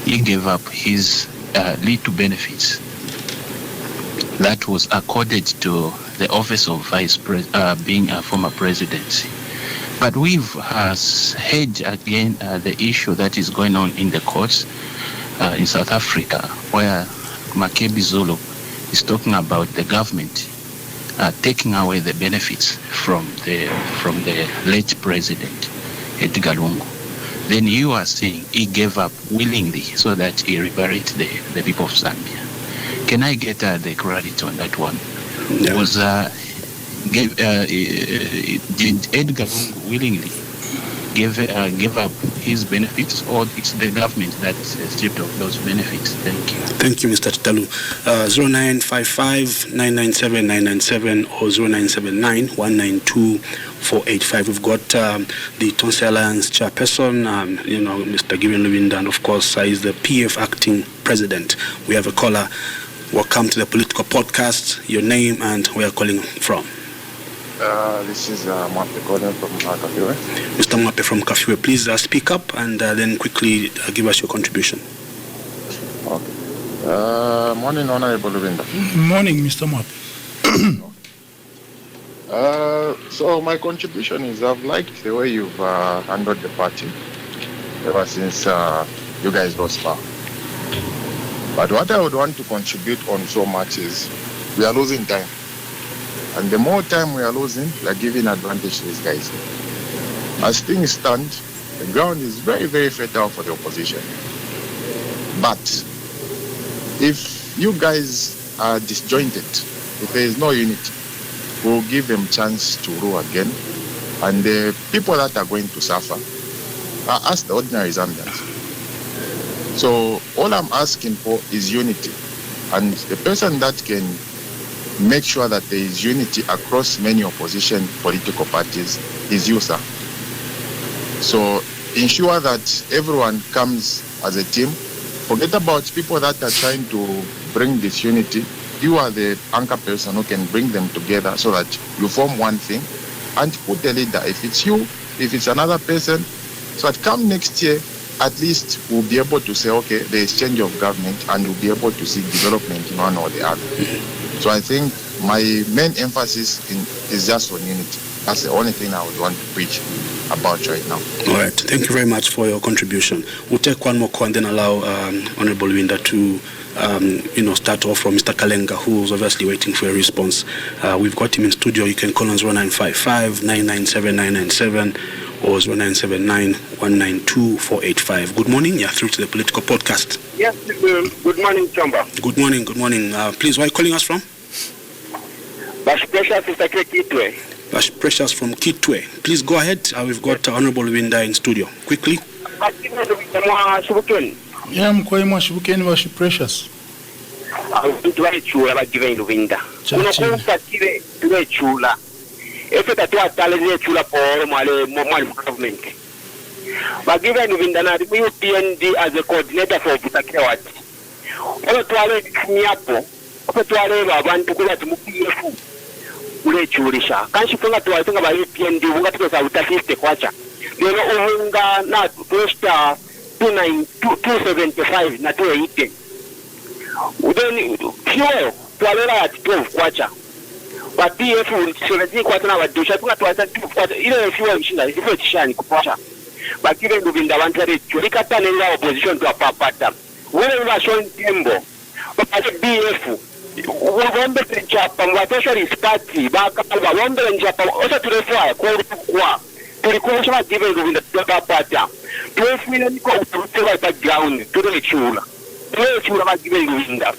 he gave up his little benefits that was accorded to the office of being a former presidency. But we've heard again the issue that is going on in the courts in South Africa, where Makebi Zulu is talking about the government taking away the benefits from the late president, Edgar Lungu. Then you are saying he gave up willingly so that he liberated the people of Zambia. Can I get the credit on that one? Yeah. Did Edgar Lungu willingly give up his benefits, or it's the government that stripped of those benefits? Thank you. Thank you, Mr. Chitalu. 0955-997-997 or 0979-192-485. We've got the Tonse Alliance chairperson, Mr. Given Libinda, and of course is the PF acting president. We have a caller. Welcome to the Political Podcast. Your name and where you're calling from. This is Mwape calling from Kashggi. Mr. Mwape from Kashggi, please speak up and then quickly give us your contribution. Okay. Morning, Honorable Libinda. Morning, Mr. Mwape. So my contribution is I've liked the way you've handled the party ever since you guys lost power. But what I would want to contribute on so much is we are losing time. And the more time we are losing, we are giving advantage to these guys. As things stand, the ground is very, very fertile for the opposition. But if you guys are disjointed, if there is no unity, we'll give them chance to rule again. And the people that are going to suffer are us, the ordinary Zambians. So all I'm asking for is unity. And the person that can make sure that there is unity across many opposition political parties is you, sir. So ensure that everyone comes as a team. Forget about people that are trying to bring disunity. You are the anchor person who can bring them together so that you form one thing and put a leader. If it's you, if it's another person, so that come next year, at least we'll be able to say, okay, there is change of government and we'll be able to see development in one or the other. So I think my main emphasis is just on unity. That's the only thing I would want to preach about right now. All right. Thank you very much for your contribution. We'll take one more call and then allow Honorable Libinda to start off from Mr. Kalenga, who's obviously waiting for a response. We've got him in studio. You can call on 0955-997-997 or 0979-192-485. Good morning. You're through to the Political Podcast. Yes, good morning, Chomba. Good morning. Good morning. Please, where are you calling us from? Bash Precious is Kitwe. Bash Precious from Kitwe. Please go ahead. We've got Honorable Libinda in studio. Quickly. Yeah, I'm quite much Bash Precious. abantu baekyula bagiva Libinda kuno kumpatire tuekyula efe tatwatale nekyula polo mwali government bagiva Libinda nali mu UPND as a coordinator for Butakira Ward ono twale kunyapo ope twale abantu kuba tumupiyefu ulechulisha kanshi funga tuwatunga ba UPND unga tukosa utafiste kwacha lero unga na tuesta 275 na 280 udeni fuel twalera at 12 kwacha ba PF ulitselezi kwacha na wadusha tunga tuwata 12 kwacha ile fuel ishinda ifo tishani kupasha bakire Libinda abantu ari chulikata nenga opposition to apapata wale washon tembo bakale BF wombe penchapa mwatosha rispati baka wombe njapa osa tulefwa kwa tulikuwa bagive Libinda apapata tuefile niko ututela background tulechula bagive Libinda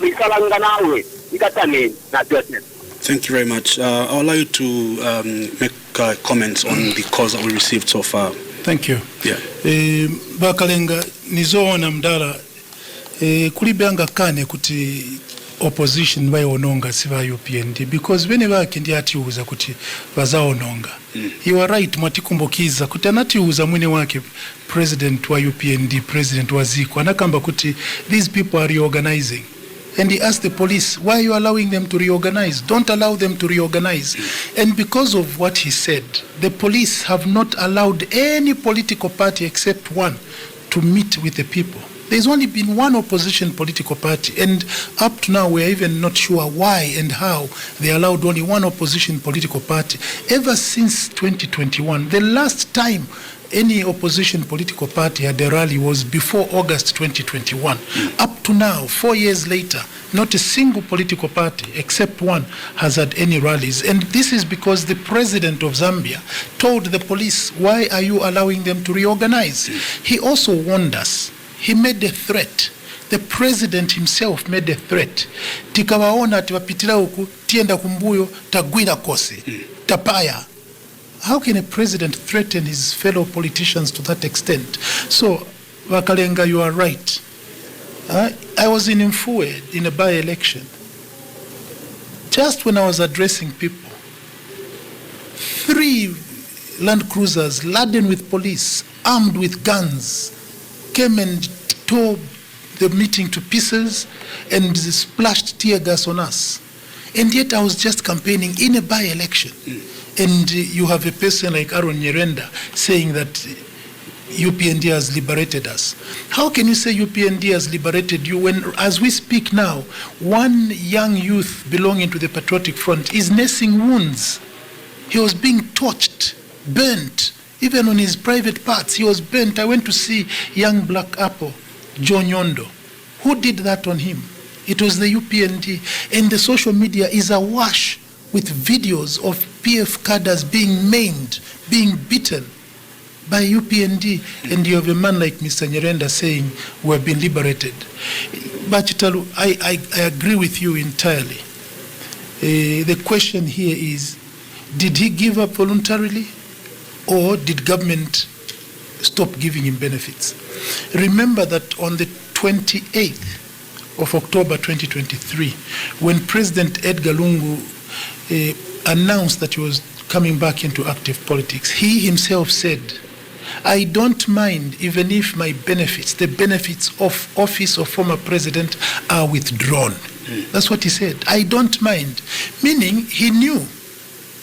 tukalanga nawe ikatane na dote. Thank you very much. I'll allow you to make comments on the calls that we received so far. Thank you. Yeah. Bakalenga nizoona mdala kulibanga kane kuti opposition bayononga siba UPND because bene bakindi atiuza kuti bazaononga. You are right mwatikumbukiza kuti anatiuza mwene wake president wa UPND, president wa Ziko anakamba kuti these people are reorganizing. And he asked the police, why are you allowing them to reorganize? Don't allow them to reorganize. And because of what he said, the police have not allowed any political party except one to meet with the people. There's only been one opposition political party, and up to now we're even not sure why and how they allowed only one opposition political party. Ever since 2021, the last time any opposition political party had a rally was before August 2021. Up to now, 4 years later, not a single political party except one has had any rallies. And this is because the president of Zambia told the police, why are you allowing them to reorganize? He also warned us. He made a threat. The president himself made a threat. Tikawaona tiwapitila huku, tienda kumbuyo, tagwira kose, tapaya. How can a president threaten his fellow politicians to that extent? So, Wakalenga, you are right. I was in Mfue in a by-election. Just when I was addressing people, 3 Land Cruisers laden with police, armed with guns, came and tore the meeting to pieces and splashed tear gas on us. And yet I was just campaigning in a by-election. And you have a person like Aaron Nyerenda saying that UPND has liberated us. How can you say UPND has liberated you when, as we speak now, one young youth belonging to the Patriotic Front is nursing wounds? He was being torched, burnt, even on his private parts. He was burnt. I went to see young Black Apple, John Yondo. Who did that on him? It was the UPND. And the social media is awash with videos of PF cadres being maimed, being beaten by UPND, and you have a man like Mr. Nyerenda saying we have been liberated. Bachitalu, I agree with you entirely. The question here is, did he give up voluntarily, or did government stop giving him benefits? Remember that on the 28th of October 2023, when President Edgar Lungu announced that he was coming back into active politics, he himself said, I don't mind even if my benefits, the benefits of office of former president, are withdrawn. That's what he said. I don't mind. Meaning he knew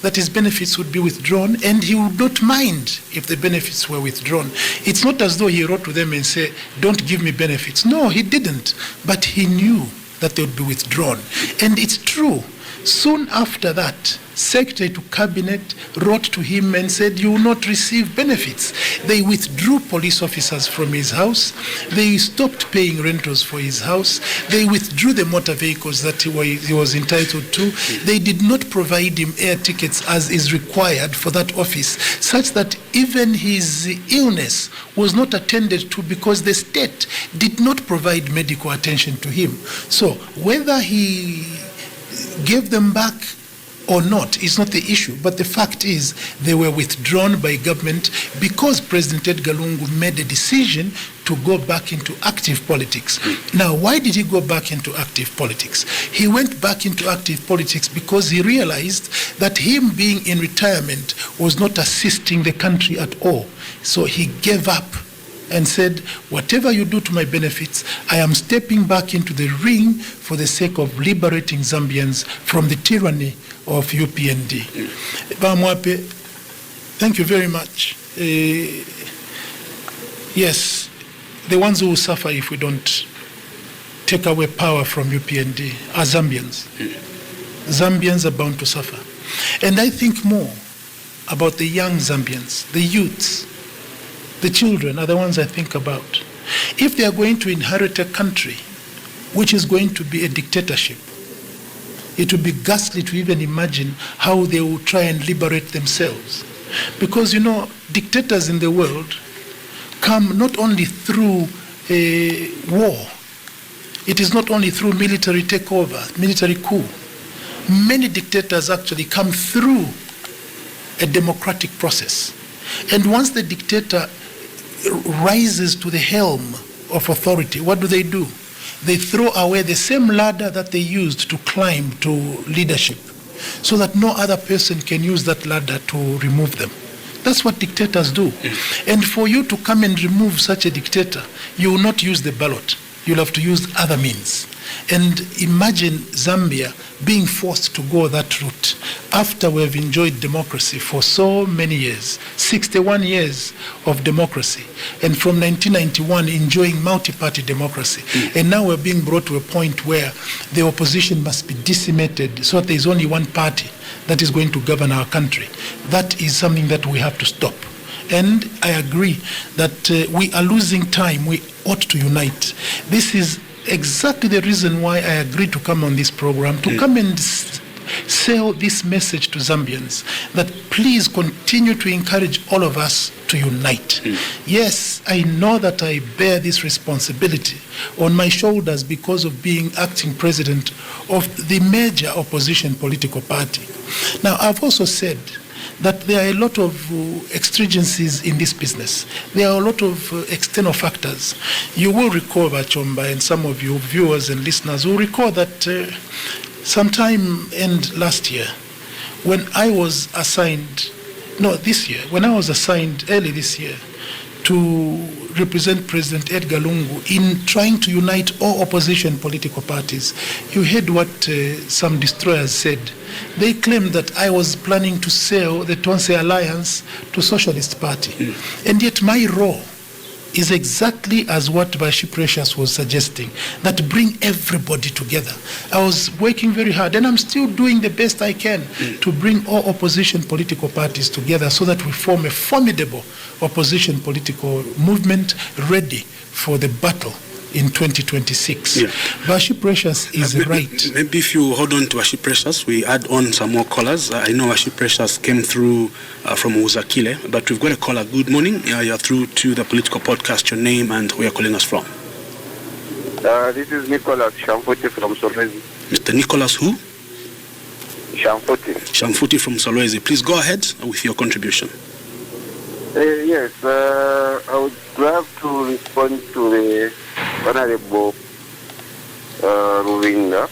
that his benefits would be withdrawn, and he would not mind if the benefits were withdrawn. It's not as though he wrote to them and said, don't give me benefits. No, he didn't. But he knew that they would be withdrawn. And it's true. Soon after that, Secretary to Cabinet wrote to him and said, you will not receive benefits. They withdrew police officers from his house. They stopped paying rentals for his house. They withdrew the motor vehicles that he was entitled to. They did not provide him air tickets as is required for that office, such that even his illness was not attended to because the state did not provide medical attention to him. So whether he gave them back or not is not the issue, but the fact is they were withdrawn by government because President Edgar Lungu made a decision to go back into active politics. Now, why did he go back into active politics? He went back into active politics because he realized that him being in retirement was not assisting the country at all. So he gave up and said, whatever you do to my benefits, I am stepping back into the ring for the sake of liberating Zambians from the tyranny of UPND. Mwape, thank you very much. Yes, the ones who will suffer if we don't take away power from UPND are Zambians. Zambians are bound to suffer. And I think more about the young Zambians, the youths. The children are the ones I think about. If they are going to inherit a country which is going to be a dictatorship, it would be ghastly to even imagine how they will try and liberate themselves. Because, you know, dictators in the world come not only through war, it is not only through military takeover, military coup. Many dictators actually come through a democratic process. And once the dictator rises to the helm of authority, what do? They throw away the same ladder that they used to climb to leadership, so that no other person can use that ladder to remove them. That's what dictators do. And for you to come and remove such a dictator, you will not use the ballot. You'll have to use other means. And imagine Zambia being forced to go that route after we have enjoyed democracy for so many years, 61 years of democracy, and from 1991 enjoying multi-party democracy. And now we're being brought to a point where the opposition must be decimated so that there's only one party that is going to govern our country. That is something that we have to stop. And I agree that we are losing time. We ought to unite. This is exactly the reason why I agreed to come on this program, to come and sell this message to Zambians, that please continue to encourage all of us to unite. Yes, I know that I bear this responsibility on my shoulders because of being acting president of the major opposition political party. Now, I've also said that there are a lot of exigencies in this business. There are a lot of external factors. You will recall, Chomba, and some of you viewers and listeners will recall that sometime last year, when I was assigned, early this year, to represent President Edgar Lungu in trying to unite all opposition political parties, you heard what some destroyers said. They claimed that I was planning to sell the Tonse Alliance to Socialist Party. And yet my role is exactly as what Vashi Precious was suggesting, that bring everybody together. I was working very hard, and I'm still doing the best I can to bring all opposition political parties together so that we form a formidable opposition political movement ready for the battle in 2026. Vashi Precious is right. Maybe if you hold on to Vashi Precious, we add on some more callers. I know Vashi Precious came through from Uzakile, but we've got a caller. Good morning. You're through to the Political Podcast. Your name and where you're calling us from? This is Nicholas Shamfuti from Solwezi. Mr. Nicholas who? Shamfuti from Solwezi. Please go ahead with your contribution. Yes, I would love to respond to the Honorable Libinda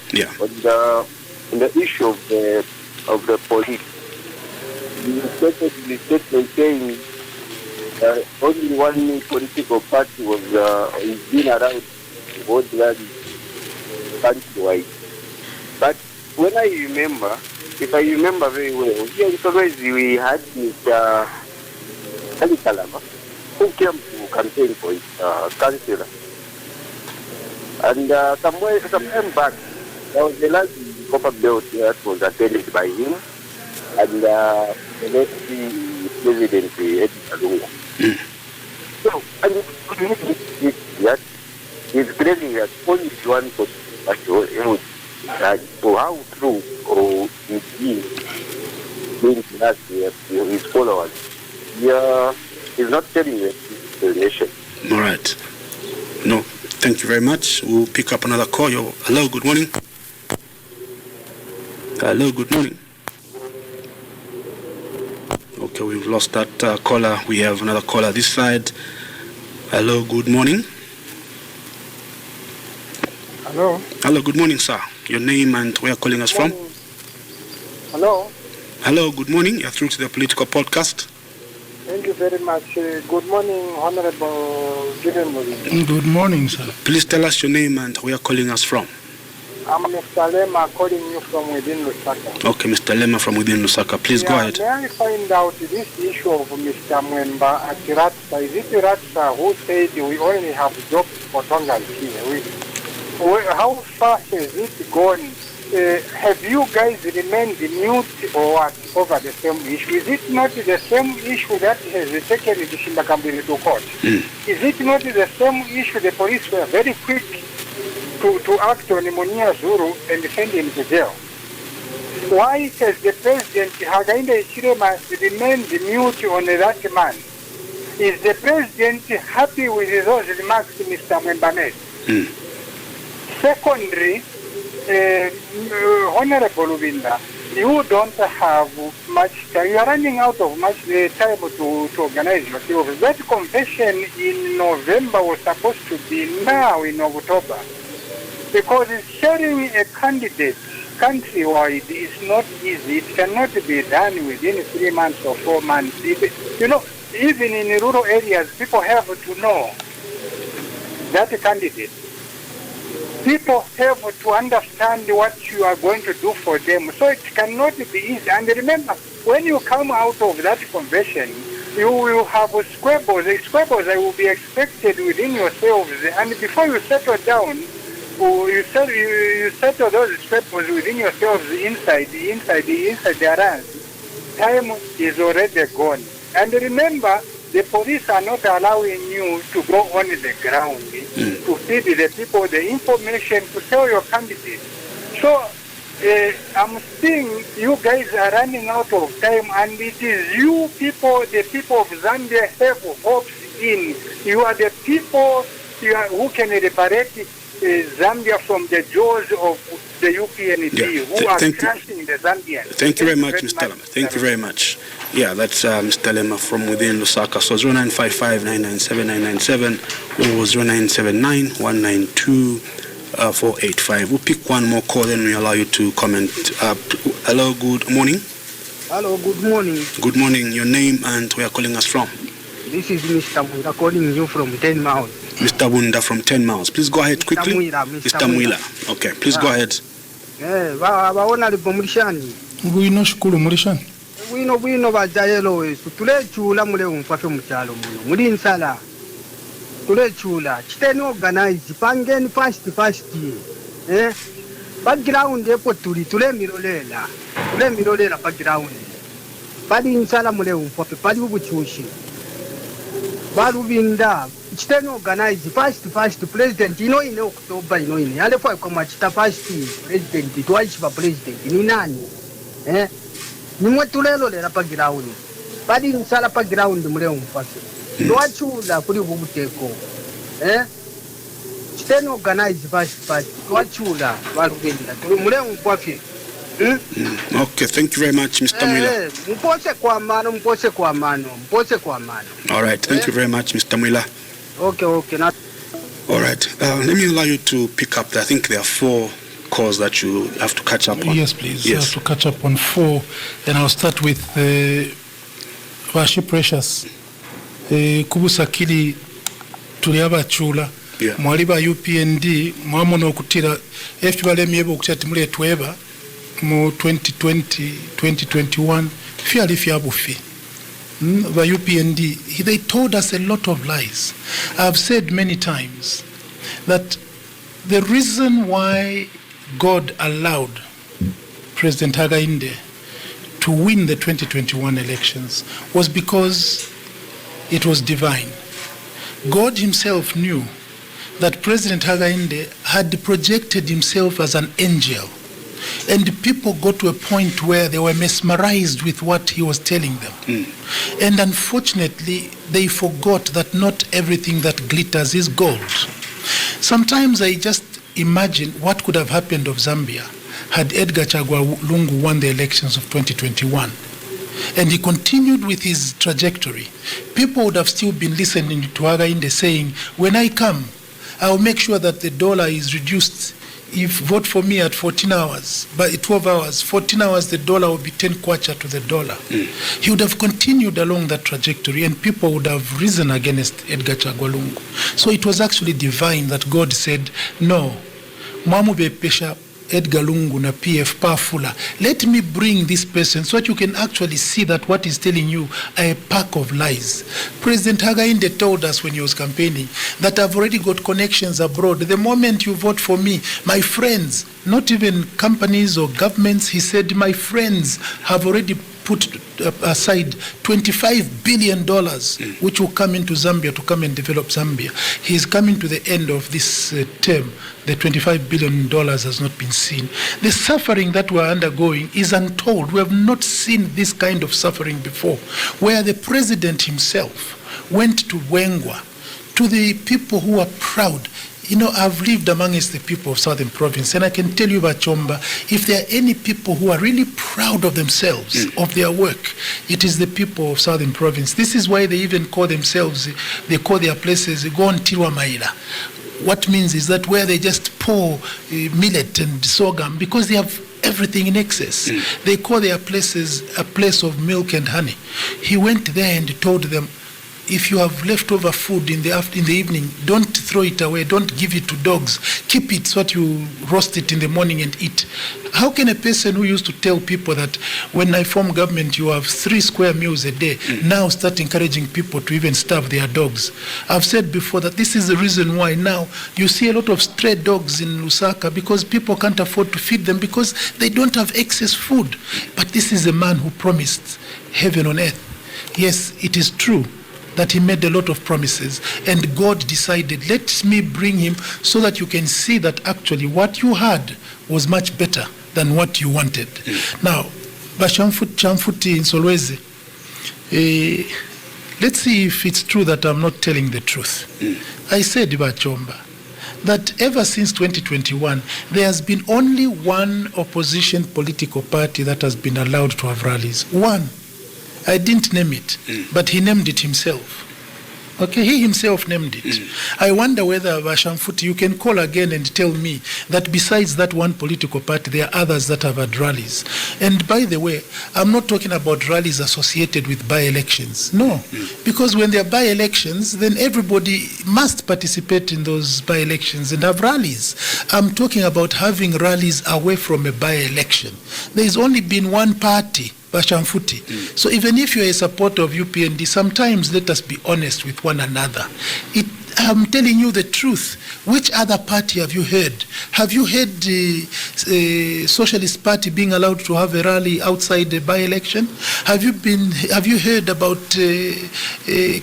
on the issue of the police. The statement saying only one political party was being allowed to vote countrywide. But when I remember, if I remember very well, here in Solwezi we had Mr. Ali Kalama, who came to campaign for his councillor. And some time back, there was a large copper belt that was attended by him and the next president, Edgar Lungu. So, and that he's claiming that only one person so how true or indeed going to ask his followers. He's not telling the nation. All right. No, thank you very much. We'll pick up another call. Hello, good morning. Hello, good morning. Okay, we've lost that caller. We have another caller this side. Hello, good morning. Hello. Hello, good morning, sir. Your name and where you're calling us from? Hello. Hello, good morning. You're through to the Political Podcast. Thank you very much. Good morning, Honorable Gideon. Good morning, sir. Please tell us your name and where you're calling us from. I'm Mr. Lema calling you from within Lusaka. Okay, Mr. Lema from within Lusaka. Please go ahead. May I find out this issue of Mr. Mwemba at Ratsa? Is it Ratsa who said we only have jobs for Tongans here? How far has it gone? Have you guys remained mute or what over the same issue? Is it not the same issue that has taken the Shimbakambiri to court? Is it not the same issue the police were very quick to act on Monia Zuru and send him to jail? Why has the president Hakainde Hichilema remained mute on that man? Is the president happy with those remarks Mr. Mwemba made? Secondly, Honorable Libinda, you don't have much time. You are running out of much time to organize yourself. That convention in November was supposed to be now in October. Because sharing a candidate countrywide is not easy. It cannot be done within 3 months or 4 months. You know, even in rural areas, people have to know that candidate. People have to understand what you are going to do for them. So it cannot be easy. And remember, when you come out of that convention, you will have squabbles. The squabbles will be expected within yourselves. And before you settle down, you settle those squabbles within yourselves inside the alliance. Time is already gone. And remember, the police are not allowing you to go on the ground to feed the people the information to tell your candidate. So I'm seeing you guys are running out of time, and it is you people, the people of Zambia, have hopes in. You are the people who can liberate Zambia from the jaws of the UPND, who are crashing the Zambians. Thank you very much, Mr. Lema. Thank you very much. Yeah, that's Mr. Lema from within Lusaka. So 0955-997-997 or 0979-192-485. We'll pick one more call, then we allow you to comment. Hello, good morning. Hello, good morning. Good morning. Your name and where you're calling us from? This is Mr. Bunda calling you from 10 Miles. Mr. Bunda from 10 Miles. Please go ahead quickly. Mr. Mwila. Okay, please go ahead. Bwino shukuru mulishani. Bwino bajayelo wesu tulechula mule umfafe muchalo muno muli nsala tulechula chiteni organize pangeni fast background epo tulemirolela background pali nsala mule umfafe pali ubuchushi balubinda chiteni organize fast president ine October ine alefa kwa chita fast president twaisha president ni nani nimwe tulelo lera pa ground pali nsala pa ground mule umfase twachula kuli bubuteko chiteni organize fast twachula balubinda tuli mule umfafe. Okay, thank you very much, Mr. Mwila. Mpose kwa mano. All right, thank you very much, Mr. Mwila. Okay. All right, let me allow you to pick up. I think there are 4 calls that you have to catch up on. Yes, please. Yes. I have to catch up on 4. And I'll start with Vashi Precious. Kubusakili tuliaba chula. Yeah. Mwaliba UPND, mwamono okutira, FBLM yebo okutira mule tweba. Mu 2020-2021 fairly fiabufi the UPND they told us a lot of lies. I've said many times that the reason why God allowed President Hakainde to win the 2021 elections was because it was divine. God himself knew that President Hakainde had projected himself as an angel. And people got to a point where they were mesmerized with what he was telling them. And unfortunately, they forgot that not everything that glitters is gold. Sometimes I just imagine what could have happened of Zambia had Edgar Chagwa Lungu won the elections of 2021. and he continued with his trajectory, people would have still been listening to Hakainde saying, when I come, I'll make sure that the dollar is reduced. If vote for me at 14 hours, by 12 hours, 14 hours, the dollar will be 10 kwacha to the dollar. He would have continued along that trajectory, and people would have risen against Edgar Chagwa Lungu. So it was actually divine that God said, no, Mwamube Pesha Edgar Lungu na PF Pafula. Let me bring this person so that you can actually see that what he's telling you are a pack of lies. President Hakainde told us when he was campaigning that I've already got connections abroad. The moment you vote for me, my friends, not even companies or governments, he said, my friends have already put aside $25 billion, which will come into Zambia to come and develop Zambia. He's coming to the end of this term. The $25 billion has not been seen. The suffering that we're undergoing is untold. We have not seen this kind of suffering before, where the president himself went to Wengwa, to the people who are proud. You know, I've lived amongst the people of Southern Province, and I can tell you about Chomba, if there are any people who are really proud of themselves, of their work, it is the people of Southern Province. This is why they even call themselves, they call their places Gontirwa Maila. What means is that where they just pour millet and sorghum, because they have everything in excess. They call their places a place of milk and honey. He went there and told them, if you have leftover food in the evening, don't throw it away, don't give it to dogs. Keep it so that you roast it in the morning and eat. How can a person who used to tell people that when I form government you have 3 square meals a day, now start encouraging people to even starve their dogs? I've said before that this is the reason why now you see a lot of stray dogs in Lusaka, because people can't afford to feed them because they don't have excess food. But this is a man who promised heaven on earth. Yes, it is true that he made a lot of promises, and God decided, let me bring him so that you can see that actually what you had was much better than what you wanted. Now, Chamfuti in Solwezi, let's see if it's true that I'm not telling the truth. I said, Chomba, that ever since 2021, there has been only one opposition political party that has been allowed to have rallies. One. I didn't name it, but he named it himself. Okay, he himself named it. I wonder whether, Bashamfuti, you can call again and tell me that besides that one political party, there are others that have had rallies. And by the way, I'm not talking about rallies associated with by-elections. No, because when there are by-elections, then everybody must participate in those by-elections and have rallies. I'm talking about having rallies away from a by-election. There's only been one party, Bashamfuti. So even if you're a supporter of UPND, sometimes let us be honest with one another. I'm telling you the truth. Which other party have you heard? Have you heard the Socialist Party being allowed to have a rally outside the by-election? Have you heard about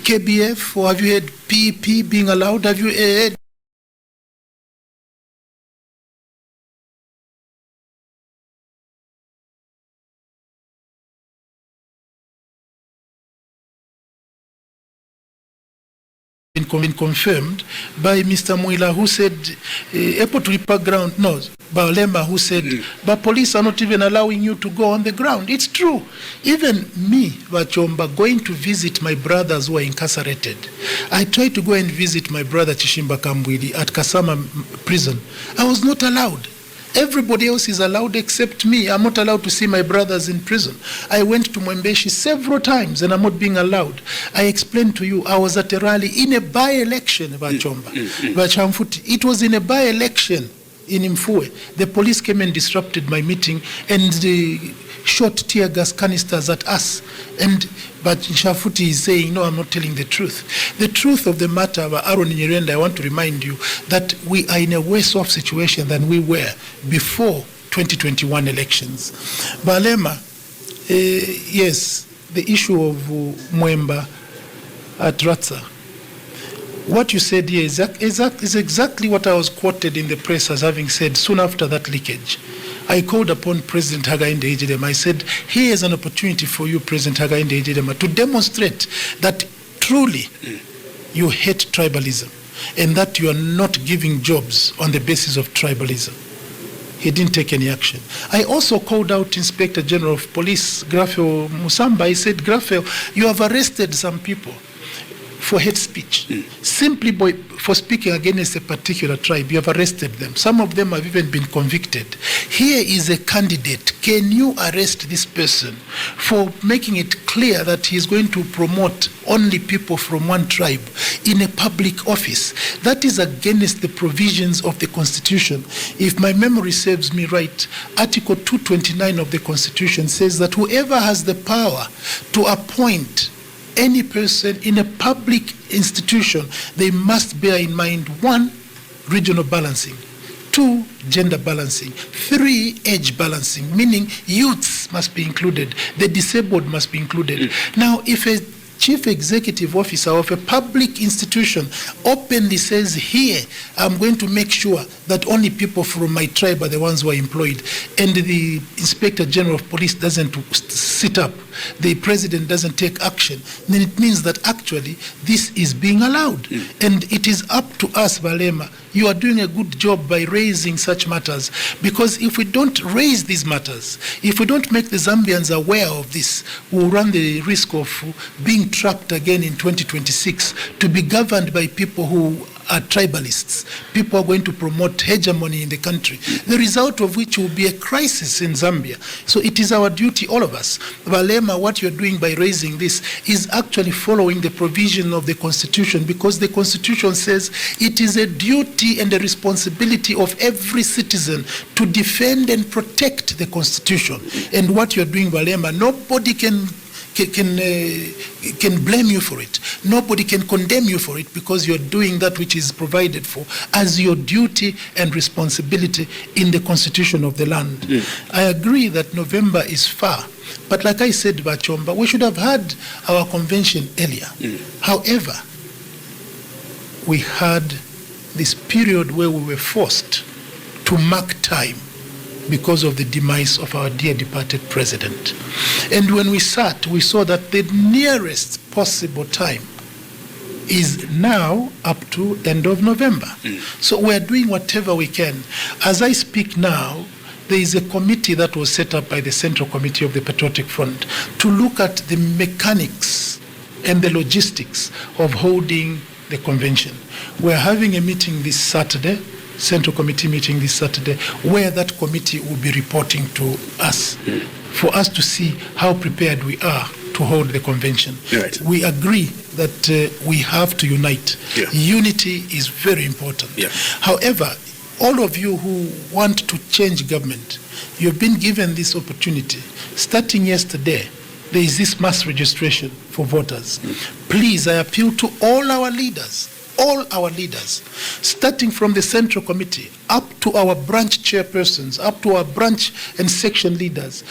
KBF, or have you heard PEP being allowed? Have you heard been confirmed by Mr. Mwila, who said airport report ground, no, Balema, who said, but police are not even allowing you to go on the ground. It's true. Even me, Chomba, going to visit my brothers who are incarcerated. I tried to go and visit my brother Chishimba Kambwili at Kasama prison. I was not allowed. Everybody else is allowed except me. I'm not allowed to see my brothers in prison. I went to Mwembeshi several times and I'm not being allowed. I explained to you, I was at a rally in a by-election, Chomba. It was in a by-election in Mfue. The police came and disrupted my meeting and they shot tear gas canisters at us. But Shafuti is saying, no, I'm not telling the truth. The truth of the matter, Aaron Nyirenda, I want to remind you that we are in a worse off situation than we were before 2021 elections. Balema, yes, the issue of Mwemba at Ratsa. What you said here is exactly what I was quoted in the press as having said soon after that leakage. I called upon President Hakainde Hichilema. I said, here is an opportunity for you, President Hakainde Hichilema, to demonstrate that truly you hate tribalism and that you are not giving jobs on the basis of tribalism. He didn't take any action. I also called out Inspector General of Police, Grafel Musamba. I said, Grafel, you have arrested some people for hate speech. Simply for speaking against a particular tribe, you have arrested them. Some of them have even been convicted. Here is a candidate. Can you arrest this person for making it clear that he is going to promote only people from one tribe in a public office? That is against the provisions of the Constitution. If my memory serves me right, Article 229 of the Constitution says that whoever has the power to appoint any person in a public institution, they must bear in mind 1, regional balancing, 2, gender balancing, 3, age balancing, meaning youths must be included, the disabled must be included. Now, if a chief executive officer of a public institution openly says, here, I'm going to make sure that only people from my tribe are the ones who are employed, and the Inspector General of Police doesn't sit up, the president doesn't take action, then it means that actually this is being allowed. And it is up to us, Balema. You are doing a good job by raising such matters, because if we don't raise these matters, if we don't make the Zambians aware of this, we'll run the risk of being trapped again in 2026 to be governed by people who are tribalists. People are going to promote hegemony in the country, the result of which will be a crisis in Zambia. So it is our duty, all of us. Balema, what you're doing by raising this is actually following the provision of the Constitution, because the Constitution says it is a duty and a responsibility of every citizen to defend and protect the Constitution. And what you're doing, Balema, nobody can blame you for it. Nobody can condemn you for it, because you're doing that which is provided for as your duty and responsibility in the constitution of the land. I agree that November is far, but like I said, Chomba, we should have had our convention earlier. However, we had this period where we were forced to mark time because of the demise of our dear departed president. And when we sat, we saw that the nearest possible time is now up to end of November. So we're doing whatever we can. As I speak now, there is a committee that was set up by the Central Committee of the Patriotic Front to look at the mechanics and the logistics of holding the convention. We're having a meeting this Saturday, Central Committee meeting this Saturday, where that committee will be reporting to us for us to see how prepared we are to hold the convention. Right. We agree that we have to unite. Unity is very important. However, all of you who want to change government, you've been given this opportunity. Starting yesterday, there is this mass registration for voters. Please, I appeal to all our leaders, starting from the Central Committee, up to our branch chairpersons, up to our branch and section leaders.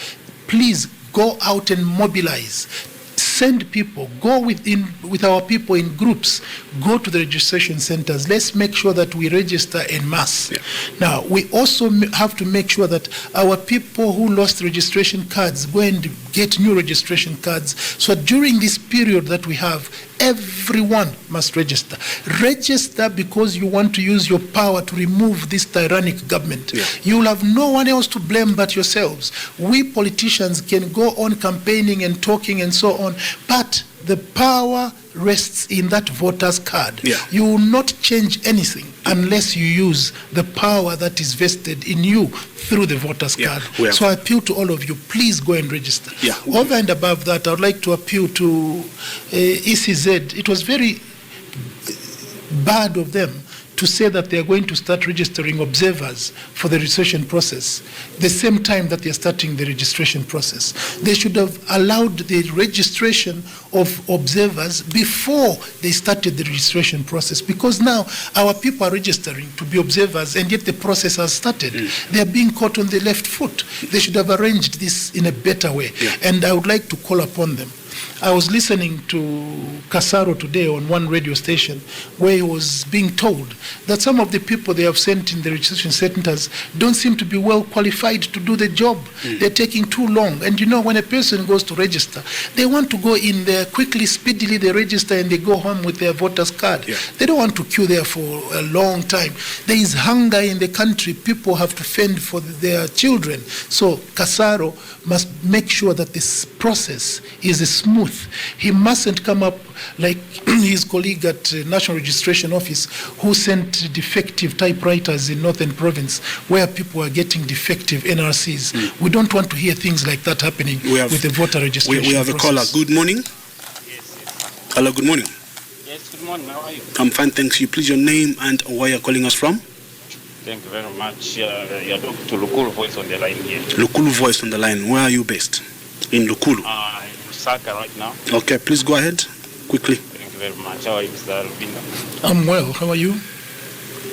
Please go out and mobilize. Send people, go with our people in groups, go to the registration centers. Let's make sure that we register en masse. Now, we also have to make sure that our people who lost registration cards go and get new registration cards. So during this period that we have, everyone must register. Register because you want to use your power to remove this tyrannic government. You will have no one else to blame but yourselves. We politicians can go on campaigning and talking and so on, but the power rests in that voter's card. You will not change anything unless you use the power that is vested in you through the voter's card. So I appeal to all of you, please go and register. Over and above that, I would like to appeal to ECZ. It was very bad of them to say that they are going to start registering observers for the registration process the same time that they are starting the registration process. They should have allowed the registration of observers before they started the registration process, because now our people are registering to be observers and yet the process has started. They are being caught on the left foot. They should have arranged this in a better way. And I would like to call upon them. I was listening to Kasaro today on one radio station where he was being told that some of the people they have sent in the registration centers don't seem to be well qualified to do the job. They're taking too long. And you know, when a person goes to register, they want to go in there quickly, speedily, they register and they go home with their voter's card. Yeah. They don't want to queue there for a long time. There is hunger in the country. People have to fend for their children. So Kasaro must make sure that this process is smooth. He mustn't come up like his colleague at National Registration Office who sent defective typewriters in Northern Province where people are getting defective NRCs. We don't want to hear things like that happening with the voter registration We have a caller. Good morning. Yes. Hello, good morning. Yes, good morning. How are you? I'm fine, thanks. You please your name and where you're calling us from? Thank you very much. You're talking to Lukulu Voice on the line here. Lukulu Voice on the line. Where are you based? In Lukulu? In Lusaka right now. Okay, please go ahead quickly. Thank you very much. How are you, Mr. Libinda? I'm well. How are you?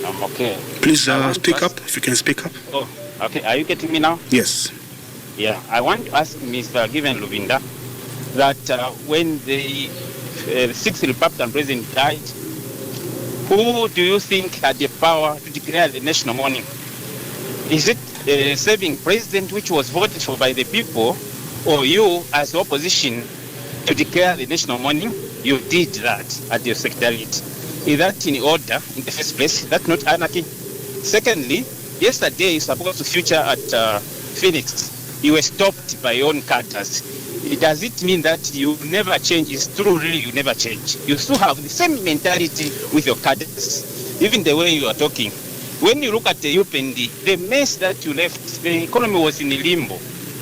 I'm okay. Please speak up, if you can speak up. Oh, okay. Are you getting me now? Yes. Yeah. I want to ask Mr. Given Libinda that when the 6th Republican president died, who do you think had the power to declare the national mourning? Is it the serving president which was voted for by the people, or you as the opposition to declare the national mourning? You did that at your secretariat. Is that in order in the first place? That's not anarchy. Secondly, yesterday you supposed to feature at Phoenix. You were stopped by your own cadres. Does it mean that you never change? It's true, really, you never change. You still have the same mentality with your cadres, even the way you are talking. When you look at the UPND, the mess that you left, the economy was in a limbo.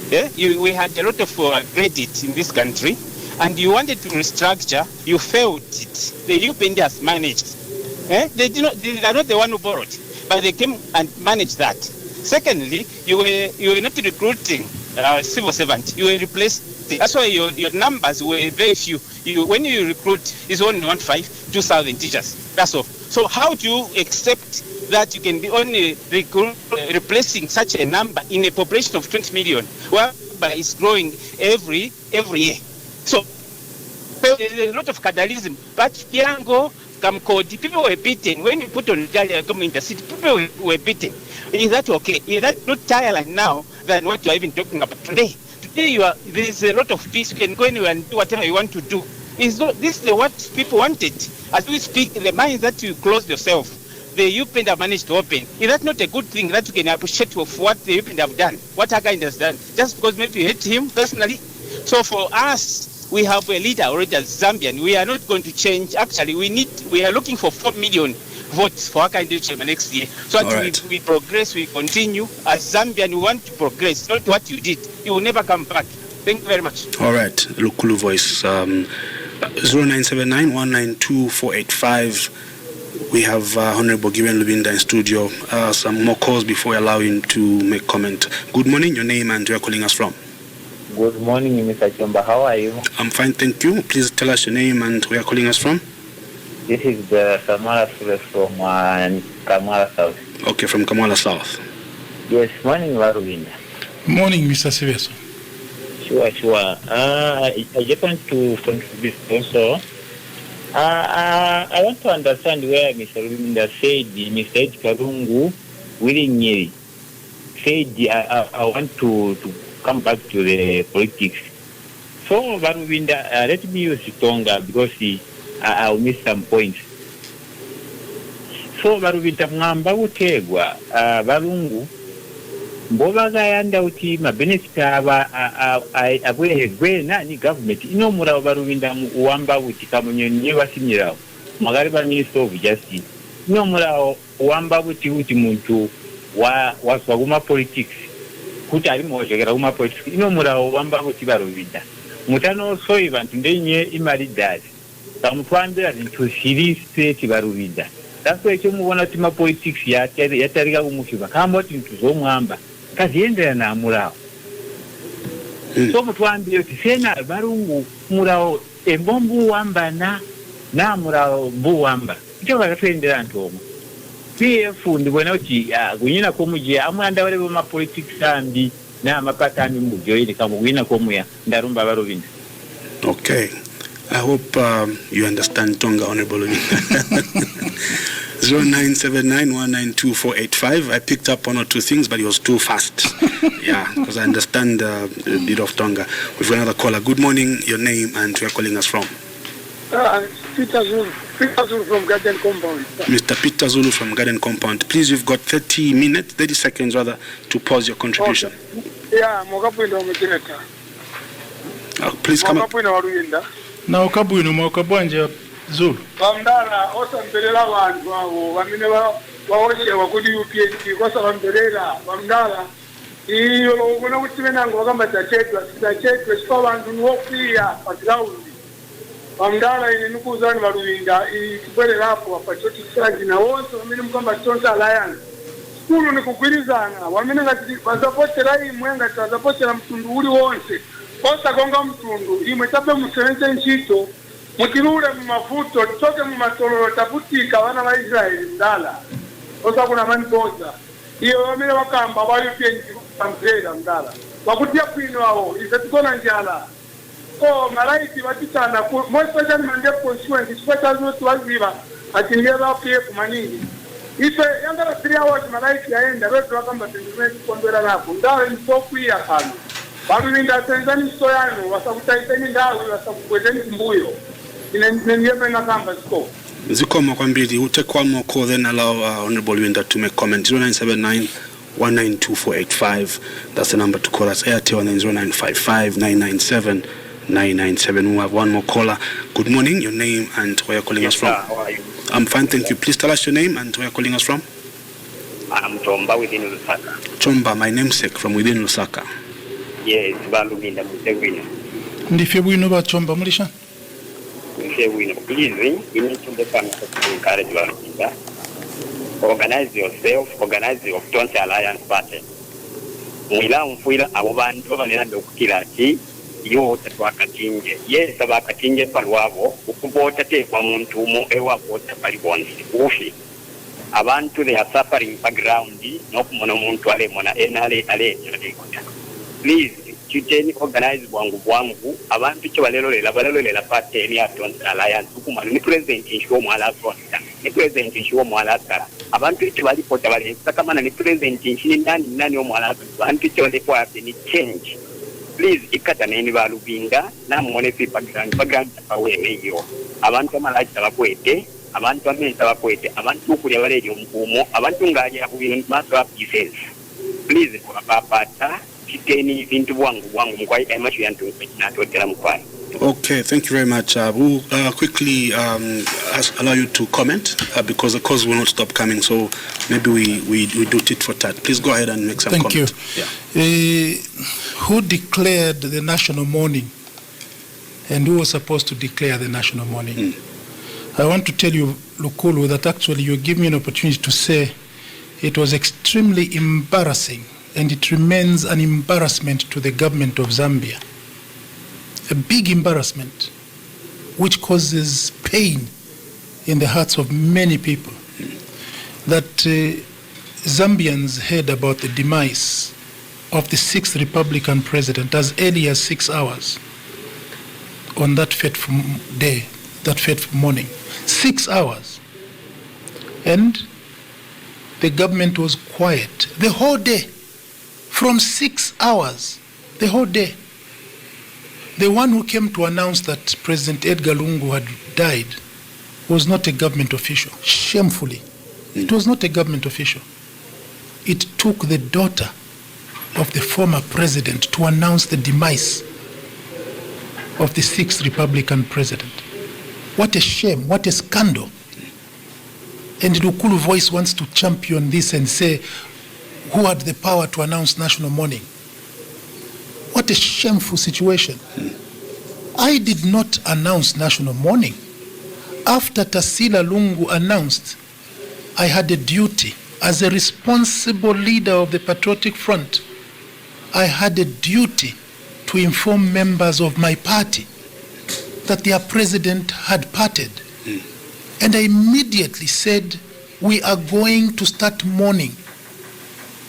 Yeah? We had a lot of credit in this country, and you wanted to restructure, you failed it. The UPND has managed. They are not the one who borrowed, but they came and managed that. Secondly, you were not recruiting civil servants. You were replaced. That's why your numbers were very few. When you recruit, it's only 2,000 teachers. That's all. So how do you accept that you can be only replacing such a number in a population of 20 million, whereby it's growing every year? So there's a lot of cadalism. But Piango, Kamkodi, people were beaten. When you put on the city, people were beaten. Is that okay? Is that not tiring now than what you are even talking about today? Today there's a lot of peace. You can go anywhere and do whatever you want to do. This is what people wanted. As we speak, the minds that you closed yourself, the UPND have managed to open. Is that not a good thing that you can appreciate of what the UPND have done, what Kashggi has done, just because maybe you hate him personally? So for us, we have a leader already as Zambian. We are not going to change. Actually, we are looking for 4 million votes for Kashggi next year. So that we progress, we continue. As Zambian, we want to progress, not what you did. You will never come back. Thank you very much. All right, Lukulu Voice. 0979-192-485. We have Honorable Given Libinda in studio. Some more calls before I allow him to make comment. Good morning, your name and where you're calling us from. Good morning, Mr. Chomba. How are you? I'm fine, thank you. Please tell us your name and where you're calling us from. This is the Kamala from Kamala South. Okay, from Kamala South. Yes, morning, Libinda. Morning, Mr. Siveso. Sure. I just want to contribute also. I want to understand where Mr. Libinda said Mr. Karungu willingly said I want to come back to the politics. So, Libinda, let me use Tonga because I'll miss some points. So, Libinda, ngamba utegwa balungu mbobagayanda uti mabenefit abwe nani government ino mura Libinda uwamba uti kamunyonye wasimirawo magariba minister of justice ino mura uwamba uti muntu waswaguma politics kuti ari mojegera uma politics ino mura uwamba uti Libinda mutano soyi bantu ndenye imari dad kamutwambira into series state Libinda that's why mubona tima politics yatariga umushiba kama oti ntuzomwamba kaziendera na murao so mutwambire uti sena barungu murao embombu wamba na murao mbu wamba icyo bakatwendera ntoma PF ndibona uti kunyina ko mugiye amwanda bari mu politics kandi na mapatani mu byo iri kamugwina ko muya ndarumba Libinda. Okay. I hope you understand Tonga, Honorable. 0979192485. I picked up one or two things, but it was too fast. Yeah, because I understand a bit of Tonga. We've got another caller. Good morning, your name and where you're calling us from. Peter Zulu from Garden Compound. Mr. Peter Zulu from Garden Compound. Please, you've got 30 seconds rather, to pause your contribution. Okay. Yeah, please come up. Na ukabwino mwakabwanja Zulu. Bamdala osambelela abantu abo bamine bawoshe wakudi UPNC kosa bambelela bamdala iyo lokuna kuti menango bakamba tachetwa sipa abantu nokwiya patraundi bamdala ine nikuzani balubinda ikubwelela hapo wapachoti saji na wonse bamine mkamba tonsa alliance skulu nikugwirizana bamine ngati bazapotera imwe ngati bazapotera mtundu uli wonse kosa konga mtundu imwe tabe musevenze nchito mutirure mu mafuto toke mu matololo taputika vana va Israeli mdala kosa kuna manipoza iyo vamile vakamba vayupenji pambrera mdala vakutia kwino awo izetikona njala ko malaiti vatitana more especially manje constituency chifukwa chazoti vaziva ati ndiye vapiye kumanini ife yangara 3 hours malaiti yaenda veti vakamba tindimekondwera nako ndala nisokwiya pano valuvinda senzani soyano vasakutaiteni ndawe vasakubwezeni kumbuyo Zikomo kwambili. We'll take one more call, then allow Honorable Winda to make comment. 0979192485. That's the number to call us. Airtel 0955997997. We'll have one more caller. Good morning. Your name and where you're calling us from? How are you? I'm fine, thank you. Please tell us your name and where you're calling us from. I'm Chomba within Lusaka. Chomba, my namesake from within Lusaka. Yes, Libinda, Mwape. Ndife bwino ba Chomba mulisha? Please, you need to encourage Libinda. Organize yourself, organize your Tonsa Alliance Party. Mwila mfuila abo bantu banelanda okukira ki yo tatwakatinje. Yes, abakatinje palwabo ukubota tekwa muntu umo ewa bota palibonsi. Ufi. Abantu they are suffering background nokumona muntu alemona enale alekuta. Please, chiteni organize bwangu abantu kyo balelo party eni Tonsa Alliance ukuma ni president inshuo mwala Africa. Ni president inshuo mwala Africa. Abantu kyo balipota bale sakamana ni president inshuo nani omwala Africa. Abantu kyo lekwa ni change. Please ikata neni balubinga na mwone fi background pawe meyo. Abantu amalaji tabakwete. Abantu amenta bakwete abantu okulya baleeri omukuumo abantu ng'alya ku bintu maaso pieces. Please kwapapata kiteni bintu bwangu mukwai emashu yantu natotera mukwai. Okay, thank you very much. We'll quickly allow you to comment because the calls will not stop coming, so maybe we do tit for tat. Please go ahead and make some comment. Thank you. Yeah. Who declared the national mourning and who was supposed to declare the national mourning? I want to tell you, Lukulu, that actually you give me an opportunity to say it was extremely embarrassing and it remains an embarrassment to the government of Zambia. A big embarrassment which causes pain in the hearts of many people that Zambians heard about the demise of the 6th Republican president as early as 6 hours on that fateful day, that fateful morning. 6 hours. And the government was quiet the whole day. From 6 hours, the whole day. The one who came to announce that President Edgar Lungu had died was not a government official. Shamefully. It was not a government official. It took the daughter of the former president to announce the demise of the 6th Republican president. What a shame, what a scandal. And Lukulu Voice wants to champion this and say, who had the power to announce national mourning? What a shameful situation. I did not announce national mourning. After Tasila Lungu announced, I had a duty as a responsible leader of the Patriotic Front. I had a duty to inform members of my party that their president had parted. And I immediately said, we are going to start mourning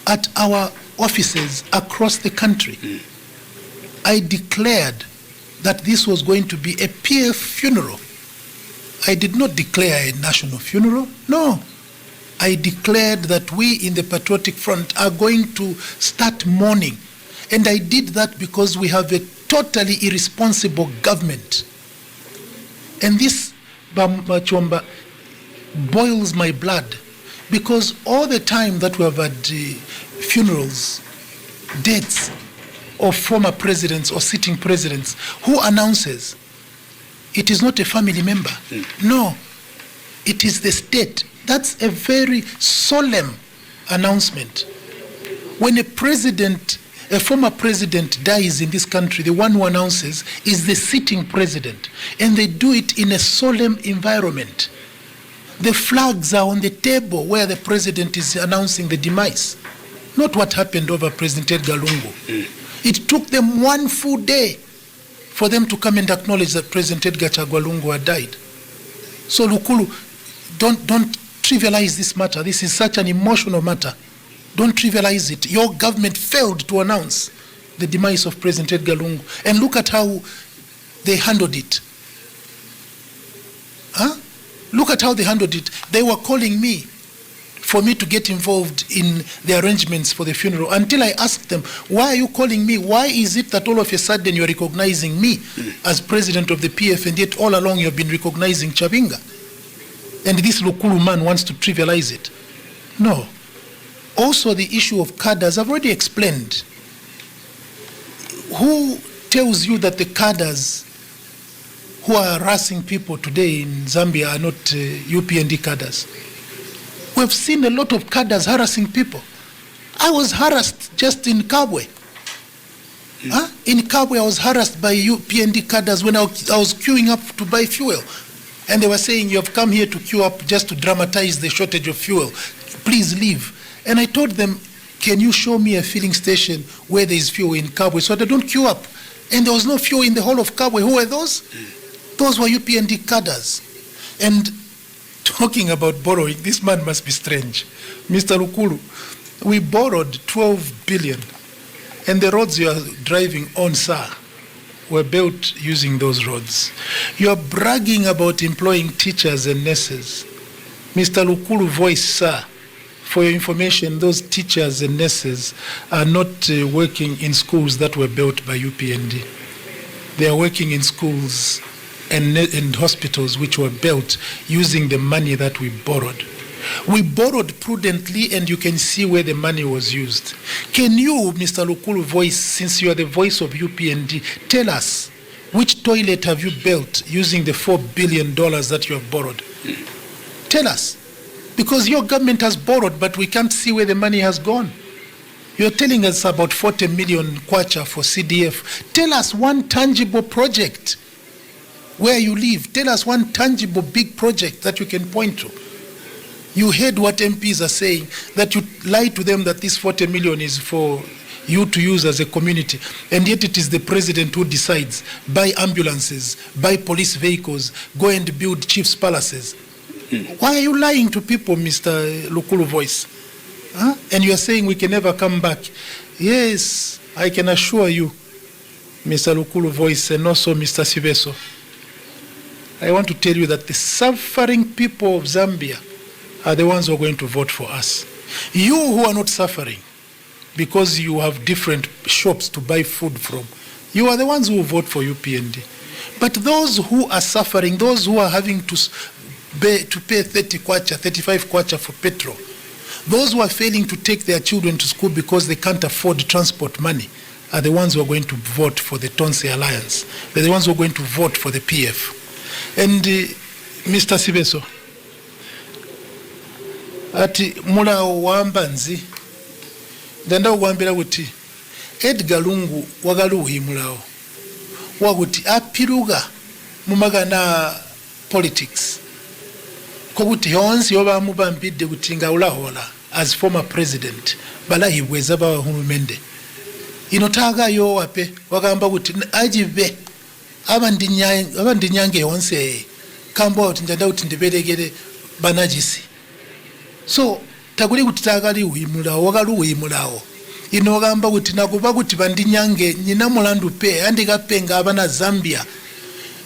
at our offices across the country. I declared that this was going to be a PF funeral. I did not declare a national funeral. No. I declared that we in the Patriotic Front are going to start mourning. And I did that because we have a totally irresponsible government. And this, Chomba, boils my blood, because all the time that we have had funerals, deaths of former presidents or sitting presidents, who announces? It is not a family member. No, it is the state. That's a very solemn announcement. When a former president dies in this country, the one who announces is the sitting president, and they do it in a solemn environment. The flags are on the table where the president is announcing the demise, not what happened over President Edgar Lungu. It took them one full day for them to come and acknowledge that President Edgar Chagwa Lungu had died. So Lukulu, don't trivialize this matter. This is such an emotional matter. Don't trivialize it. Your government failed to announce the demise of President Edgar Lungu. And look at how they handled it. Look at how they handled it. They were calling me for me to get involved in the arrangements for the funeral, until I asked them, why are you calling me? Why is it that all of a sudden you're recognizing me as president of the PF, and yet all along you've been recognizing Chabinga? And this Lukulu man wants to trivialize it. No. Also, the issue of cadres, I've already explained. Who tells you that the cadres who are harassing people today in Zambia are not UPND cadres? We've seen a lot of cadres harassing people. I was harassed just in Kabwe. In Kabwe, I was harassed by UPND cadres when I was queuing up to buy fuel. And they were saying, you have come here to queue up just to dramatize the shortage of fuel. Please leave. And I told them, can you show me a filling station where there is fuel in Kabwe so that I don't queue up? And there was no fuel in the whole of Kabwe. Who were those? Those were UPND cadres. And talking about borrowing, this man must be strange. Mr. Lukulu, we borrowed 12 billion, and the roads you are driving on, sir, were built using those roads. You are bragging about employing teachers and nurses. Mr. Lukulu voice, sir, for your information, those teachers and nurses are not working in schools that were built by UPND. They are working in schools and hospitals which were built using the money that we borrowed. We borrowed prudently, and you can see where the money was used. Can you, Mr. Lukulu voice, since you are the voice of UPND, tell us which toilet have you built using the $4 billion that you have borrowed? Tell us. Because your government has borrowed, but we can't see where the money has gone. You're telling us about 40 million kwacha for CDF. Tell us one tangible project where you live. Tell us one tangible big project that you can point to. You heard what MPs are saying, that you lie to them that this 40 million is for you to use as a community, and yet it is the president who decides, buy ambulances, buy police vehicles, go and build chiefs' palaces. Why are you lying to people, Mr. Lukulu voice? And you are saying we can never come back. Yes, I can assure you, Mr. Lukulu voice, and also Mr. Siveso, I want to tell you that the suffering people of Zambia are the ones who are going to vote for us. You who are not suffering because you have different shops to buy food from, you are the ones who vote for UPND. But those who are suffering, those who are having to pay 30 kwacha, 35 kwacha for petrol, those who are failing to take their children to school because they can't afford transport money, are the ones who are going to vote for the Tonse Alliance. They're the ones who are going to vote for the PF. And Mr. Siveso, ati mula wamba nzi ndanda kuwambira kuti Edgar Lungu wagaluhi mulao wakuti apiruga mumagana politics kokuti yonsi yoba mubambidde kuti ngaulahola as former president balahi bweza ba hulumende inotaga yo wape wagamba kuti ajive abandinyange yonse kamba kuti ndanda kuti ndiberegere banajisi. So taguli kuti tagali uimulao wagalu uimulao inogamba kuti nakuba kuti bandinyange nyina mulandu pe andikapenga abana Zambia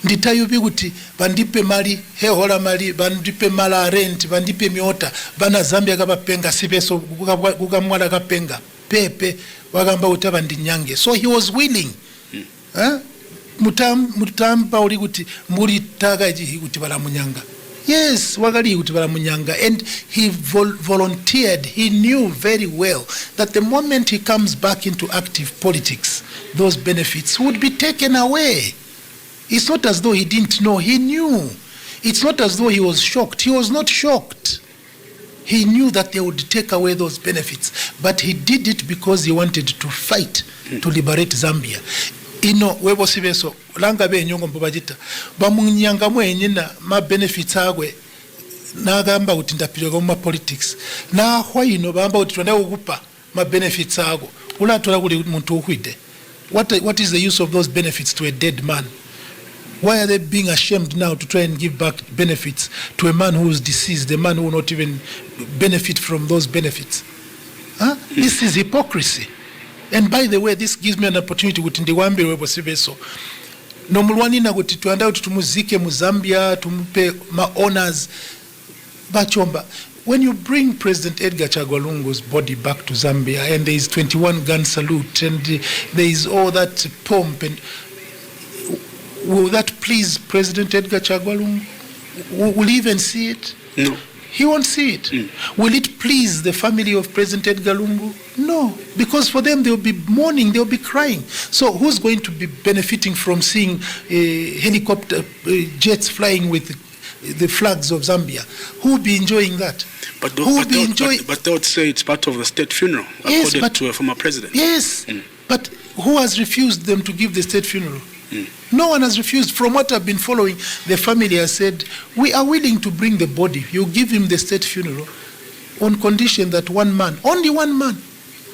nditayupi kuti bandipe mali hehola mali bandipe mala rent bandipe miota bana Zambia kabapenga sipeso kukamwala kapenga pepe wagamba kuti bandinyange. So he was willing. Mutamba uli kuti muri taga ji kuti balamunyanga. Yes, wagali kuti balamunyanga, and he volunteered. He knew very well that the moment he comes back into active politics, those benefits would be taken away. It's not as though he didn't know, he knew. It's not as though he was shocked. He was not shocked. He knew that they would take away those benefits, but he did it because he wanted to fight to liberate Zambia. Ino webo sibeso langa be nyongo mbabajita bamunyanga mwenyina ma benefits agwe nagamba kuti ndapira ko ma politics na hwaino bamba kuti twenda kukupa ma benefits ago ulatola kuli muntu ukwide. What is the use of those benefits to a dead man? Why are they being ashamed now to try and give back benefits to a man who is deceased, a man who will not even benefit from those benefits? This is hypocrisy. And by the way, this gives me an opportunity kuti ndiwambe webo sibeso. Nomulwanina kuti tuanda kuti tumuzike mu Zambia, tumupe ma honors. Bachomba, when you bring President Edgar Chagwa Lungu's body back to Zambia and there is 21 gun salute and there is all that pomp, and will that please President Edgar Chagwa Lungu? Will he even see it? No. He won't see it. Will it please the family of President Edgar Lungu? No, because for them they'll be mourning, they'll be crying. So who's going to be benefiting from seeing helicopter jets flying with the flags of Zambia? Who will be enjoying that? But they would say it's part of the state funeral, according to a former president. Yes, but who has refused them to give the state funeral? No one has refused. From what I've been following, the family has said, we are willing to bring the body. You give him the state funeral on condition that one man, only one man,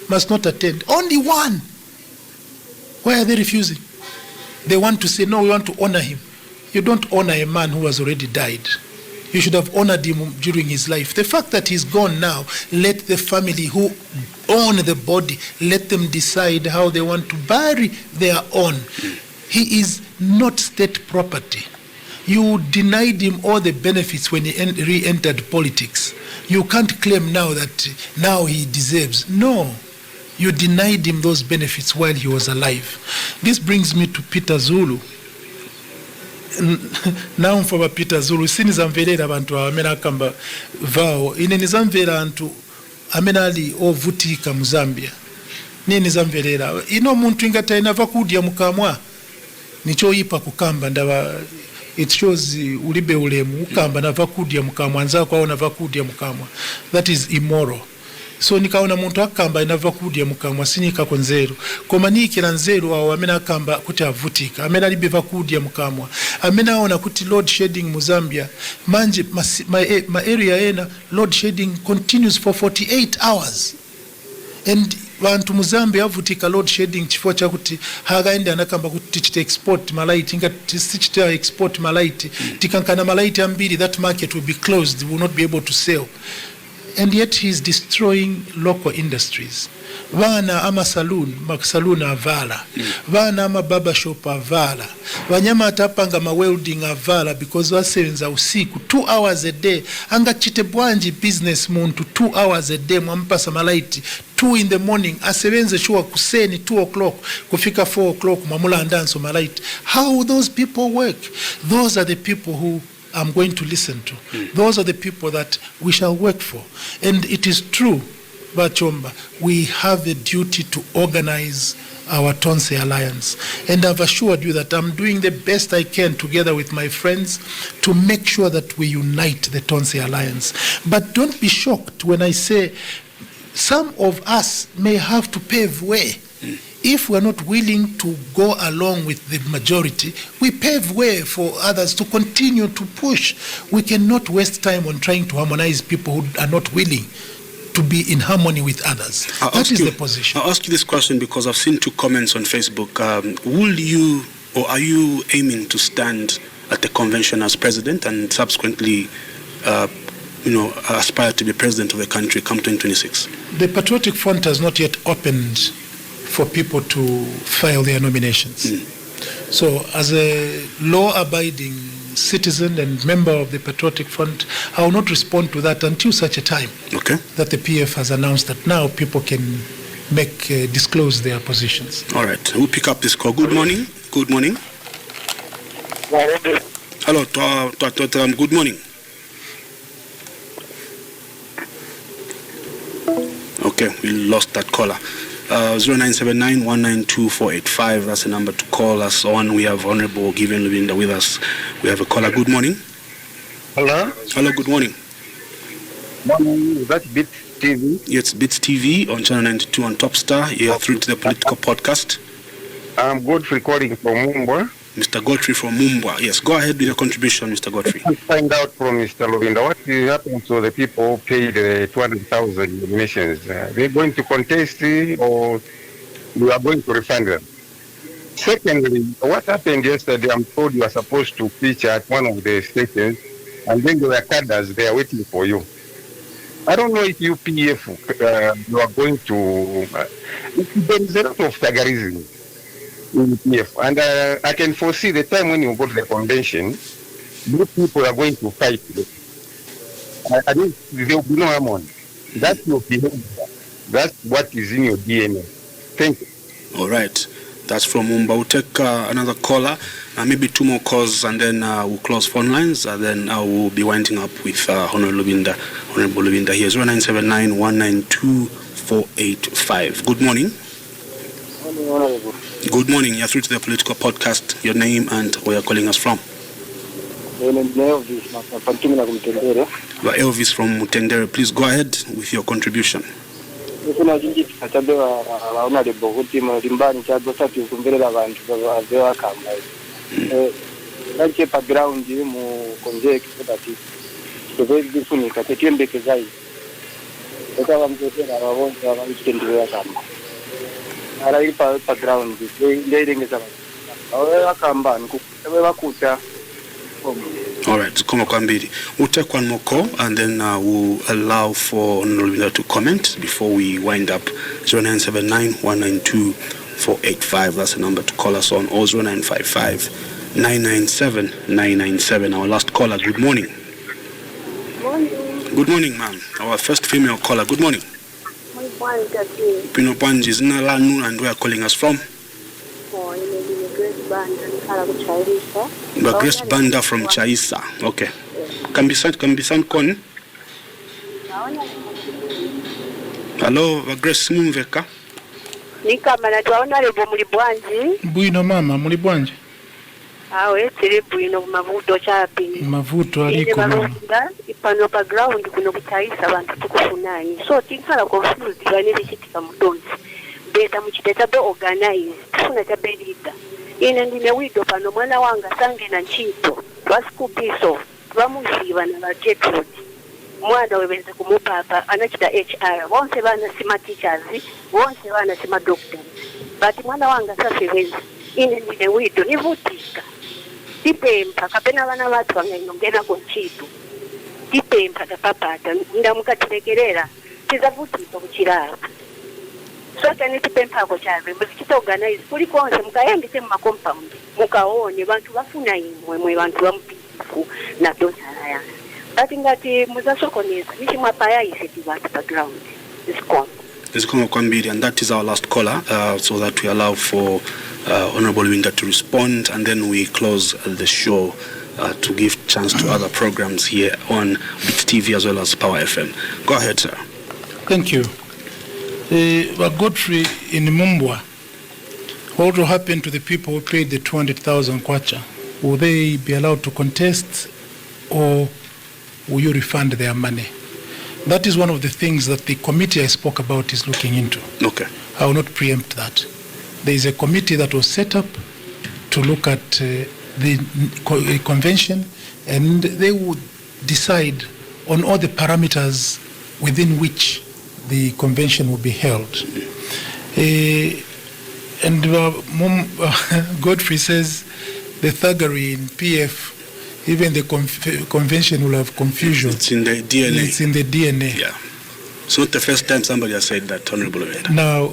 must not attend. Only one. Why are they refusing? They want to say, no, we want to honor him. You don't honor a man who has already died. You should have honored him during his life. The fact that he's gone now, let the family who own the body, let them decide how they want to bury their own. He is not state property. You denied him all the benefits when he re-entered politics. You can't claim now that now he deserves. No, you denied him those benefits while he was alive. This brings me to Peter Zulu. Now for Peter Zulu, sinizamverera abantu amena kamba vao ine nizamvera antu amena ali ovutika mu Zambia. Nini zamverera ino muntu ingata inava kudya mukamwa nicho yipa kukamba ndaba it shows ulibe ulemu ukamba nava kudya mukamwa nzako aona vakudya mukamwa. That is immoral. So nikaona muntu akamba inava kudya mukamwa sinika konzero koma nikira nzero awo amena akamba kuti avutika amena libe vakudya mukamwa amena ona kuti load shedding mu Zambia manje ma area ena load shedding continues for 48 hours and vantu mu Zambia avutika load shedding chifo chakuti hagaenda anakamba kuti chite export malaiti ngati sichita export malaiti tikankana malaiti ambiri that market will be closed, will not be able to sell. And yet he's destroying local industries. Vana ama saloon avala. Vana ama barber shop avala. Wanyama atapanga ma welding avala because wasebenza usiku 2 hours a day. Anga chite bwanji business muntu 2 hours a day mwampasa malaiti 2 in the morning asebenze shuwa kuseni 2 o'clock kufika 4 o'clock mamula andanso malaiti. How will those people work? Those are the people who I'm going to listen to. Those are the people that we shall work for. And it is true, Chomba, we have a duty to organize our Tonse Alliance. And I've assured you that I'm doing the best I can together with my friends to make sure that we unite the Tonse Alliance. But don't be shocked when I say some of us may have to pave way. If we are not willing to go along with the majority, we pave way for others to continue to push. We cannot waste time on trying to harmonize people who are not willing to be in harmony with others. That is the position. I'll ask you this question because I've seen 2 comments on Facebook. Will you or are you aiming to stand at the convention as president and subsequently aspire to be president of the country come 2026? The Patriotic Front has not yet opened for people to file their nominations. So as a law-abiding citizen and member of the Patriotic Front, I will not respond to that until such a time that the PF has announced that now people can disclose their positions. All right, we'll pick up this call. Good morning. Good morning. Hello, good morning. Okay, we lost that caller. 0979-192-485. That's the number to call us on. We have Honorable Given Libinda with us. We have a caller. Good morning. Hello. Hello. Good morning. Morning. Is that Bits TV? Yes, Bits TV on Channel 92 on Top Star. You're through to the political podcast. I'm Godfrey calling from Mumbwa. Mr. Godfrey from Mumbwa. Yes, go ahead with your contribution, Mr. Godfrey. Let's find out from Mr. Libinda what happened to the people who paid 200,000 donations. They're going to contest or we are going to refund them? Secondly, what happened yesterday, I'm told you are supposed to feature at one of the stations and then there were cadres there waiting for you. I don't know if you PF, you are going to... there is a lot of tagarism. Yes, and I can foresee the time when you go to the convention, those people are going to fight. I think there will be no harmony. That's your behavior. That's what is in your DNA. Thank you. All right. That's from Mumba. We'll take another caller, maybe two more calls, and then we'll close phone lines, and then I will be winding up with Honorable Libinda here. 0979-192-485. Good morning. Honorable. Good morning. You're through to the political podcast. Your name and where you're calling us from. Elvis from Mutendere. Please go ahead with your contribution. All right, we'll take one more call and then we'll allow for Libinda to comment before we wind up. 0979-192-485. That's the number to call us on. Or 0955-997-997. Our last caller. Good morning. Morning. Good morning, ma'am. Our first female caller. Good morning. Pino Panji is Nalanu and we are calling us from? Grace Banda from Chaisa. Okay. Can be sent con? Hello, Grace Mumveka. Nika manatuaona lebo mulibwanji. Bwino mama, mulibwanji. Awe tiri bwino mavuto chapi. Mavuto aliko mama. Ipano pa ground kuno kutaisa bantu tukufunani. So tinkala confused banele chitika mudonzi. Beta muchiteta be organize. Tufuna chabe leader. Ine ndine wido pano mwana wanga sange na nchito. Twasikupiso. Twamuziva na bajetrod. Mwana webenze kumupapa anachita HR. Wonse bana sima teachers. Wonse bana sima doctors. But mwana wanga sasewezi. Ine ndine wido nivutika. Tipempa kapena vana vatu vangainongena kunchitu. Tipempa tapapata ndamukatirekerera tizavutika kuchirara. Sote ni tipempa ako chave muzikita organize kuli konse mukaendese mumakompaundi mukaone vantu vafuna imwe vantu vamupifu na dosara yansi. Bati ngati muzasokoneza nichimwapaya iseti vantu pa ground. Zikoma kwambiri, and that is our last caller, so that we allow for Honorable Libinda to respond, and then we close the show to give chance to other programs here on Bits TV as well as Power FM. Go ahead, sir. Thank you. Godfrey in Mumbwa, what will happen to the people who paid the 200,000 kwacha? Will they be allowed to contest, or will you refund their money? That is one of the things that the committee I spoke about is looking into. Okay. I will not preempt that. There is a committee that was set up to look at the convention, and they would decide on all the parameters within which the convention will be held. Godfrey says the thuggery in PF Even the convention will have confusion. It's in the DNA. It's in the DNA. Yeah. It's not the first time somebody has said that, Honorable Libinda. Now,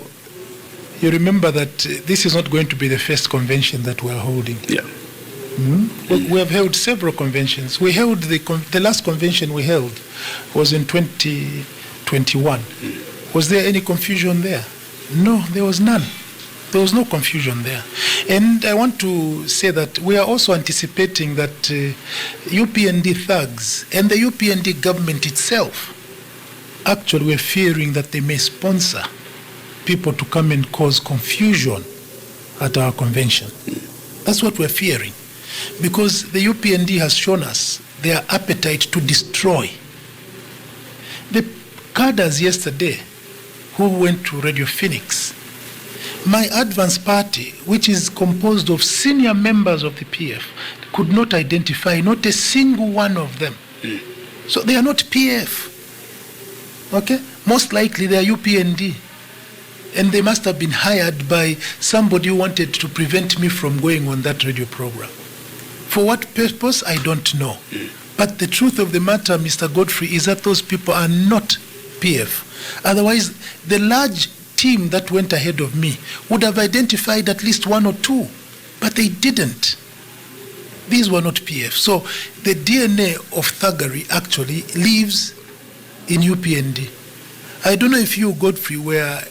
you remember that this is not going to be the first convention that we are holding. Yeah. We have held several conventions. We held the last convention we held was in 2021. Was there any confusion there? No, there was none. There was no confusion there. And I want to say that we are also anticipating that UPND thugs and the UPND government itself actually were fearing that they may sponsor people to come and cause confusion at our convention. That's what we're fearing. Because the UPND has shown us their appetite to destroy. The cadres yesterday who went to Radio Phoenix, my advance party, which is composed of senior members of the PF, could not identify not a single one of them. So they are not PF. Okay? Most likely they are UPND. And they must have been hired by somebody who wanted to prevent me from going on that radio program. For what purpose, I don't know. But the truth of the matter, Mr. Godfrey, is that those people are not PF. Otherwise, the large team that went ahead of me would have identified at least one or two, but they didn't. These were not PF. So the DNA of thuggery actually lives in UPND. I don't know if you, Godfrey, were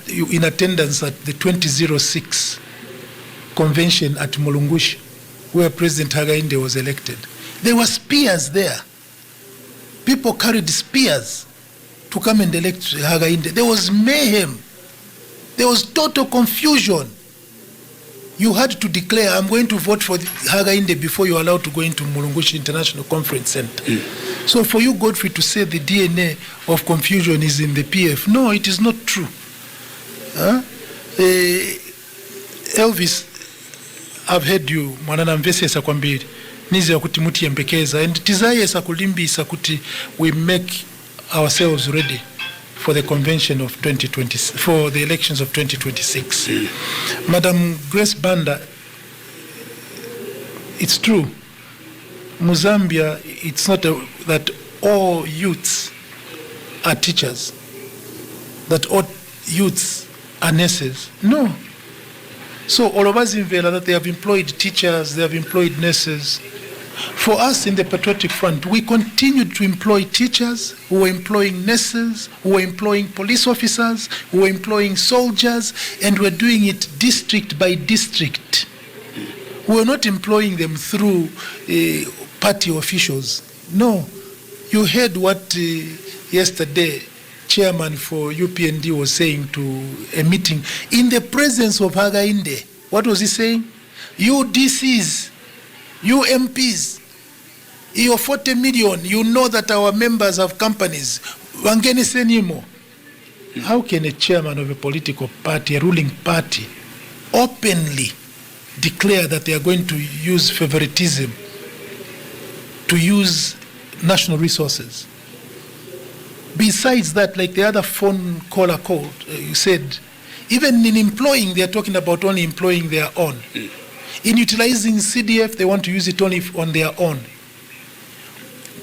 in attendance at the 2006 convention at Mulungushi, where President Hakainde was elected. There were spears there. People carried spears to come and elect Hakainde. There was mayhem. There was total confusion. You had to declare, I'm going to vote for Hakainde before you're allowed to go into Mulungushi International Conference Center. So for you, Godfrey, to say the DNA of confusion is in the PF, no, it is not true. Elvis, I've heard you, mwanana mvesesa kwambiri, nizi ya kuti muti yembekeza, and desire sa kulimbisa kuti we make ourselves ready for the convention of 2020, for the elections of 2026. Madam Grace Banda, it's true. Muzambia, it's not that all youths are teachers, that all youths are nurses. No. So all of us in Vela, that they have employed teachers, they have employed nurses. For us in the Patriotic Front, we continued to employ teachers, who were employing nurses, who were employing police officers, who were employing soldiers, and we're doing it district by district. We were not employing them through party officials. No. You heard what yesterday chairman for UPND was saying to a meeting in the presence of Hakainde. What was he saying? You DCs, you MPs, your 40 million, you know that our members have companies. Wangeni senimo. How can a chairman of a political party, a ruling party, openly declare that they are going to use favoritism, to use national resources? Besides that, like the other phone caller called, you said, even in employing, they are talking about only employing their own. In utilizing CDF, they want to use it only on their own.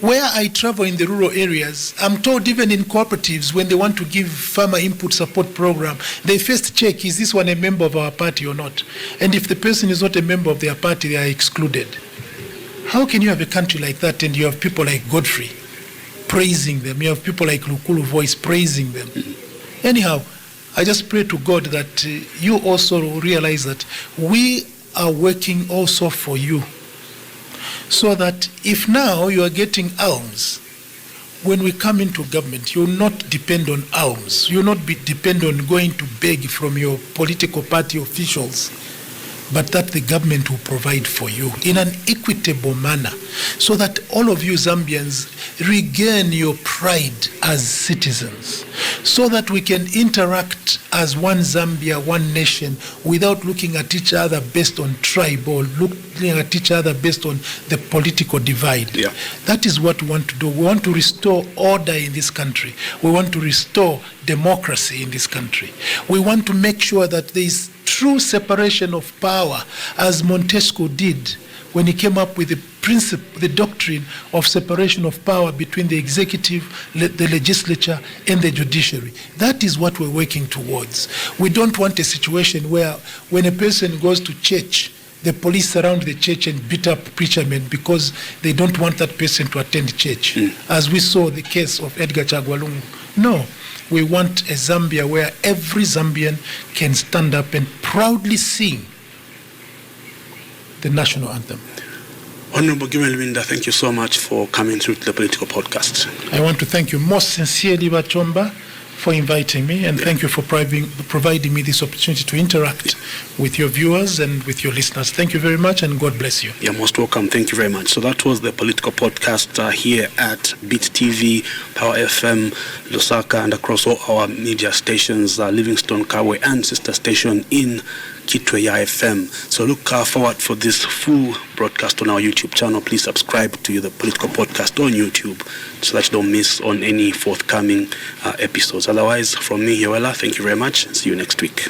Where I travel in the rural areas, I'm told even in cooperatives, when they want to give farmer input support program, they first check, is this one a member of our party or not? And if the person is not a member of their party, they are excluded. How can you have a country like that and you have people like Godfrey praising them? You have people like Lukulu Voice praising them. Anyhow, I just pray to God that you also realize that we are working also for you. So that if now you are getting alms, when we come into government, you will not depend on alms. You will not depend on going to beg from your political party officials, but that the government will provide for you in an equitable manner, so that all of you Zambians regain your pride as citizens, so that we can interact as one Zambia, one nation, without looking at each other based on tribe or looking at each other based on the political divide. Yeah. That is what we want to do. We want to restore order in this country. We want to restore democracy in this country. We want to make sure that there is true separation of power, as Montesquieu did when he came up with the principle, the doctrine of separation of power between the executive, the legislature, and the judiciary. That is what we're working towards. We don't want a situation where when a person goes to church, the police surround the church and beat up preacher men because they don't want that person to attend church, as we saw the case of Edgar Chagwalungu. No, we want a Zambia where every Zambian can stand up and proudly sing the national anthem. Honorable Libinda, thank you so much for coming through to the Political Podcast. I want to thank you most sincerely, Chomba, for inviting me, and thank you for providing me this opportunity to interact with your viewers and with your listeners. Thank you very much, and God bless you. You're most welcome. Thank you very much. So that was the Political Podcast here at Beat TV, Power FM, Lusaka, and across all our media stations, Livingstone, Kawe, and sister station in Kitweya FM. So look forward for this full broadcast on our YouTube channel. Please subscribe to the Political Podcast on YouTube so that you don't miss on any forthcoming episodes. Otherwise, from me, Yowela, thank you very much. See you next week.